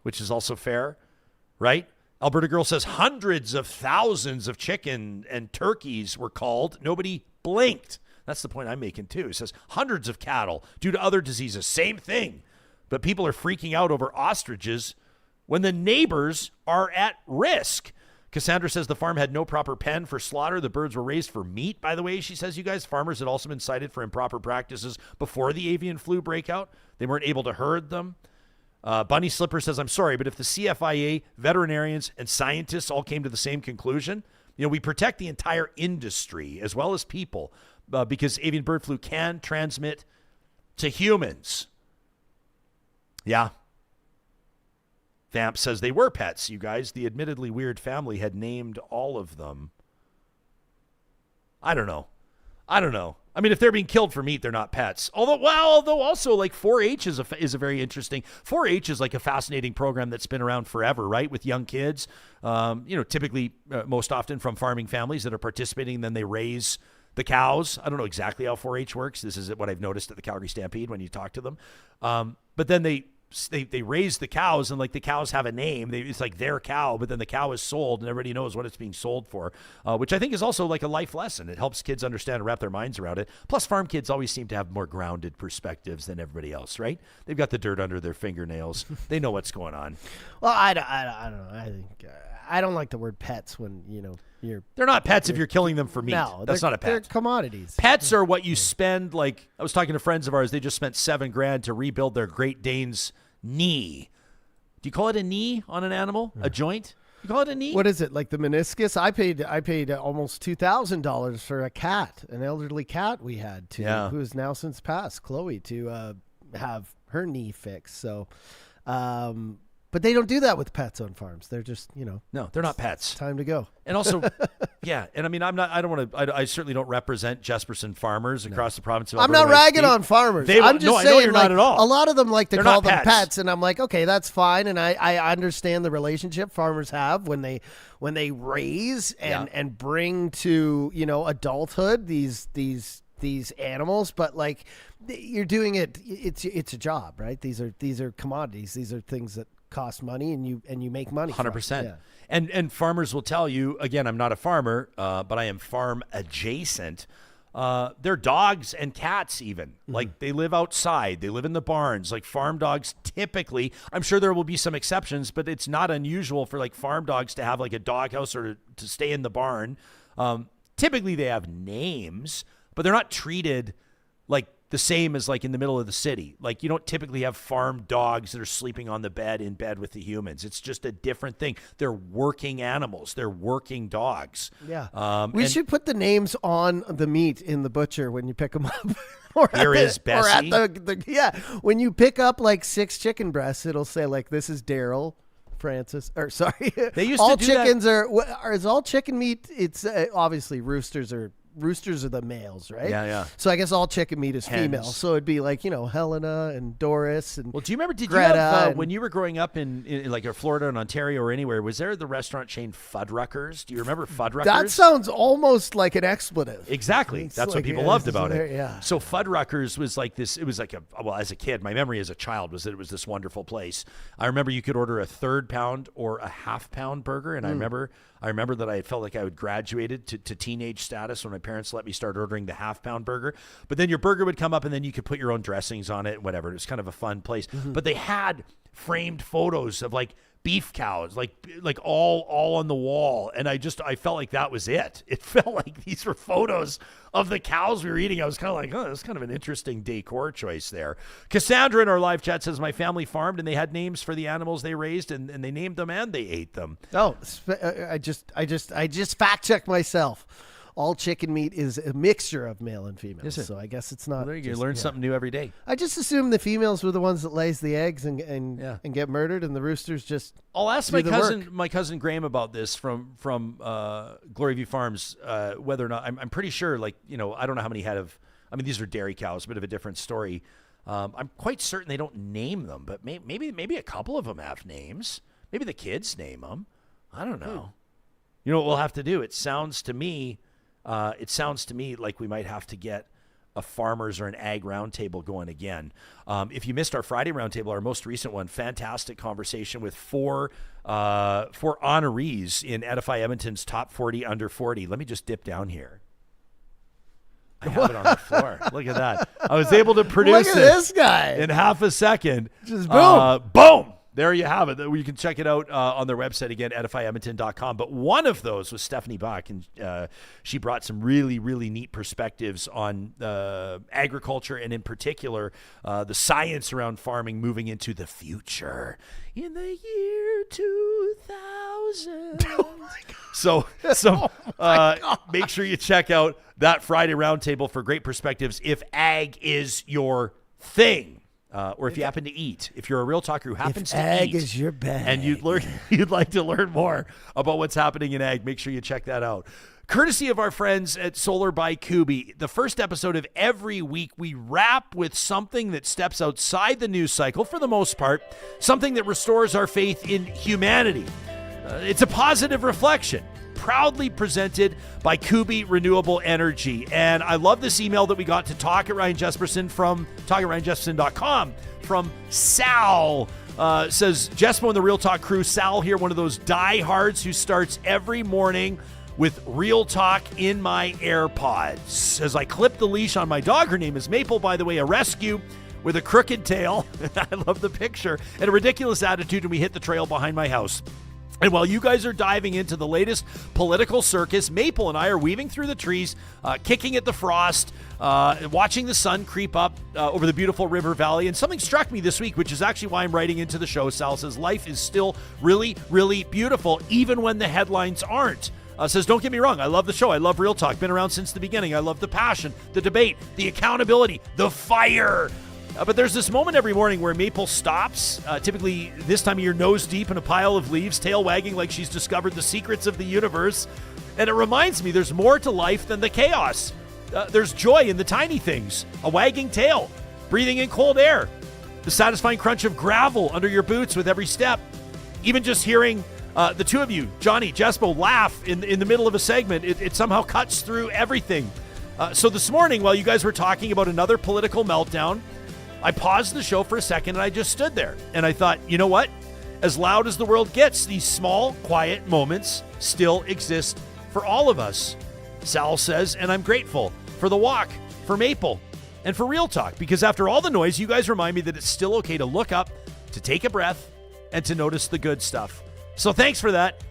C: which is also fair, right? Alberta Girl says hundreds of thousands of chicken and turkeys were called. Nobody blinked. That's the point I'm making too. It says hundreds of cattle due to other diseases. Same thing. But people are freaking out over ostriches when the neighbors are at risk. Cassandra says the farm had no proper pen for slaughter. The birds were raised for meat, by the way. She says, you guys, farmers had also been cited for improper practices before the avian flu breakout. They weren't able to herd them. Bunny Slipper says, I'm sorry, but if the CFIA, veterinarians, and scientists all came to the same conclusion, we protect the entire industry as well as people because avian bird flu can transmit to humans. Yeah. Vamp says they were pets, you guys. The admittedly weird family had named all of them. I don't know. I mean, if they're being killed for meat, they're not pets. Although also like 4-H is a very interesting. 4-H is like a fascinating program that's been around forever, right? With young kids, typically most often from farming families that are participating, and then they raise the cows. I don't know exactly how 4-H works. This is what I've noticed at the Calgary Stampede when you talk to them. But then they raise the cows, and like the cows have a name. It's like their cow, but then the cow is sold and everybody knows what it's being sold for, which I think is also like a life lesson. It helps kids understand and wrap their minds around it. Plus farm kids always seem to have more grounded perspectives than everybody else, right? They've got the dirt under their fingernails. They know what's going on.
D: Well, I don't know. I think I don't like the word pets when,
C: they're not pets if you're killing them for meat.
D: No,
C: that's not a pet.
D: They're commodities.
C: Pets are what you spend. Like I was talking to friends of ours, they just spent $7,000 to rebuild their Great Dane's knee. Do you call it a knee on an animal? A joint? You call it a knee?
D: What is it, like the meniscus? I paid almost $2,000 for a cat, an elderly cat we had who is now since passed, Chloe, to have her knee fixed. So, but they don't do that with pets on farms. They're just,
C: no, they're not pets.
D: Time to go.
C: And also, yeah. And I mean, I certainly don't represent Jesperson farmers across the province of Alberta.
D: I'm not ragging on farmers. I'm just saying,
C: I know you're not at all.
D: A lot of them like to
C: They're
D: call
C: not
D: them pets, and I'm like, okay, that's fine. And I understand the relationship farmers have when they raise and bring to, adulthood these animals, but like you're doing it. It's a job, right? These are commodities. These are things that cost money, and you make money.
C: 100%.
D: Yeah.
C: And farmers will tell you, again, I'm not a farmer, but I am farm adjacent. They're dogs and cats even. Like they live outside. They live in the barns. Like farm dogs typically, I'm sure there will be some exceptions, but it's not unusual for like farm dogs to have like a dog house or to stay in the barn. Typically they have names, but they're not treated like the same as like in the middle of the city. Like you don't typically have farm dogs that are sleeping on the bed in bed with the humans. It's just a different thing. They're working animals. They're working dogs.
D: Yeah. We should put the names on the meat in the butcher when you pick them up.
C: Here is Bessie.
D: Or at when you pick up like 6 chicken breasts, it'll say like, this is Daryl. Francis, or sorry,
C: they used
D: all
C: to do
D: chickens
C: that.
D: is all chicken meat. It's obviously roosters are the males, right?
C: Yeah.
D: So I guess all chicken meat is
C: Hens.
D: female. So it'd be like, Helena and Doris and
C: well, do you remember,
D: Greta
C: you have, when you were growing up in like Florida and Ontario or anywhere, was there the restaurant chain Fuddruckers? Do you remember Fuddruckers?
D: That sounds almost like an expletive.
C: Exactly. That's
D: like,
C: what people loved about it.
D: Yeah.
C: So Fuddruckers was like this. It was like as a kid, my memory as a child was that it was this wonderful place. I remember you could order a 1/3 pound or a 1/2 pound burger. And I remember that I felt like I had graduated to teenage status when my parents let me start ordering the 1/2 pound burger. But then your burger would come up and then you could put your own dressings on it, whatever. It was kind of a fun place. But they had framed photos of like beef cows, like all on the wall. And I felt like that was it. It felt like these were photos of the cows we were eating. I was kind of like, oh, that's kind of an interesting decor choice there. Cassandra in our live chat says, my family farmed and they had names for the animals they raised and they named them and they ate them.
D: Oh, I just fact checked myself. All chicken meat is a mixture of male and female. So I guess it's not.
C: Well, there you learn something new every day.
D: I just assume the females were the ones that lays the eggs and get murdered, and the roosters just.
C: I'll ask my cousin Graham about this from Glory View Farms, whether or not I'm pretty sure. Like I don't know how many these are dairy cows, bit of a different story. I'm quite certain they don't name them, but maybe a couple of them have names. Maybe the kids name them. I don't know. You know what we'll have to do? It sounds to me like we might have to get a farmers or an ag roundtable going again. If you missed our Friday roundtable, our most recent one, fantastic conversation with four honorees in Edify Edmonton's top 40 under 40. Let me just dip down here. I have it on the floor. Look at that. I was able to produce
D: Look at this guy
C: in half a second.
D: Just boom.
C: Boom. there you have it. You can check it out on their website again, edifyedmonton.com. But one of those was Stephanie Bach, and she brought some really, really neat perspectives on agriculture, and in particular, the science around farming moving into the future in the year 2000. Oh my God. Make sure you check out that Friday Roundtable for great perspectives if ag is your thing. Or if you happen to eat, if you're a real talker who happens to eat,
D: ag is your bag,
C: and you'd like to learn more about what's happening in ag, make sure you check that out. Courtesy of our friends at Solar by Kuby, the first episode of every week, we wrap with something that steps outside the news cycle for the most part, something that restores our faith in humanity. It's a positive reflection. Proudly presented by Kuby Renewable Energy. And I love this email that we got to talk@RyanJesperson from talk@RyanJesperson.com from Sal. Says, Jespo and the Real Talk crew, Sal here, one of those diehards who starts every morning with Real Talk in my AirPods. As I clip the leash on my dog, her name is Maple, by the way, a rescue with a crooked tail. I love the picture. And a ridiculous attitude, and we hit the trail behind my house. And while you guys are diving into the latest political circus, Maple and I are weaving through the trees, kicking at the frost, watching the sun creep up over the beautiful river valley. And something struck me this week, which is actually why I'm writing into the show. Sal says, life is still really, really beautiful, even when the headlines aren't. Says, don't get me wrong, I love the show. I love Real Talk. Been around since the beginning. I love the passion, the debate, the accountability, the fire. But there's this moment every morning where Maple stops, typically this time of year, nose deep in a pile of leaves, tail wagging like she's discovered the secrets of the universe. And it reminds me there's more to life than the chaos. There's joy in the tiny things, a wagging tail, breathing in cold air, the satisfying crunch of gravel under your boots with every step. Even just hearing the two of you, Johnny, Jespo, laugh in the middle of a segment, it somehow cuts through everything. So this morning, while you guys were talking about another political meltdown, I paused the show for a second and I just stood there and I thought, you know what? As loud as the world gets, these small, quiet moments still exist for all of us. Sal says, and I'm grateful for the walk, for Maple, and for Real Talk, because after all the noise, you guys remind me that it's still okay to look up, to take a breath, and to notice the good stuff. So thanks for that,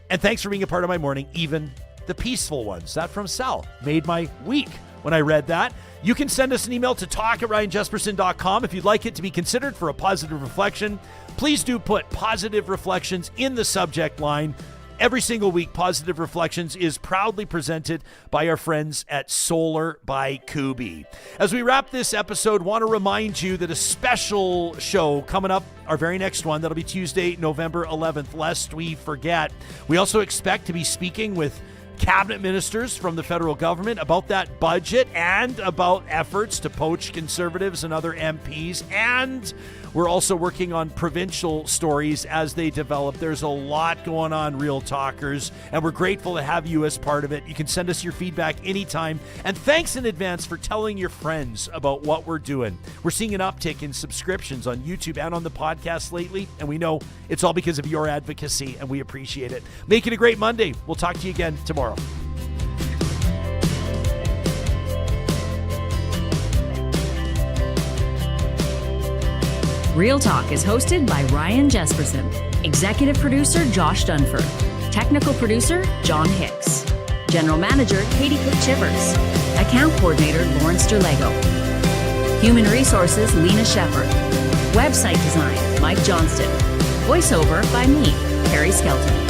C: and thanks for being a part of my morning, even the peaceful ones. That from Sal made my week when I read that. You can send us an email to talk@RyanJesperson.com if you'd like it to be considered for a positive reflection. Please do put positive reflections in the subject line. Every single week, Positive Reflections is proudly presented by our friends at Solar by Kuby. As we wrap this episode, want to remind you that a special show coming up, our very next one, that'll be Tuesday, November 11th, lest we forget. We also expect to be speaking with cabinet ministers from the federal government about that budget and about efforts to poach Conservatives and other MPs. And we're also working on provincial stories as they develop. There's a lot going on, Real Talkers, and we're grateful to have you as part of it. You can send us your feedback anytime. And thanks in advance for telling your friends about what we're doing. We're seeing an uptick in subscriptions on YouTube and on the podcast lately, and we know it's all because of your advocacy, and we appreciate it. Make it a great Monday. We'll talk to you again tomorrow.
B: Real Talk is hosted by Ryan Jesperson. Executive producer Josh Dunford. Technical producer John Hicks. General manager Katie Cook-Chivers. Account coordinator Lawrence Derlego. Human resources Lena Shepard. Website design Mike Johnston. Voiceover by me, Carrie Skelton.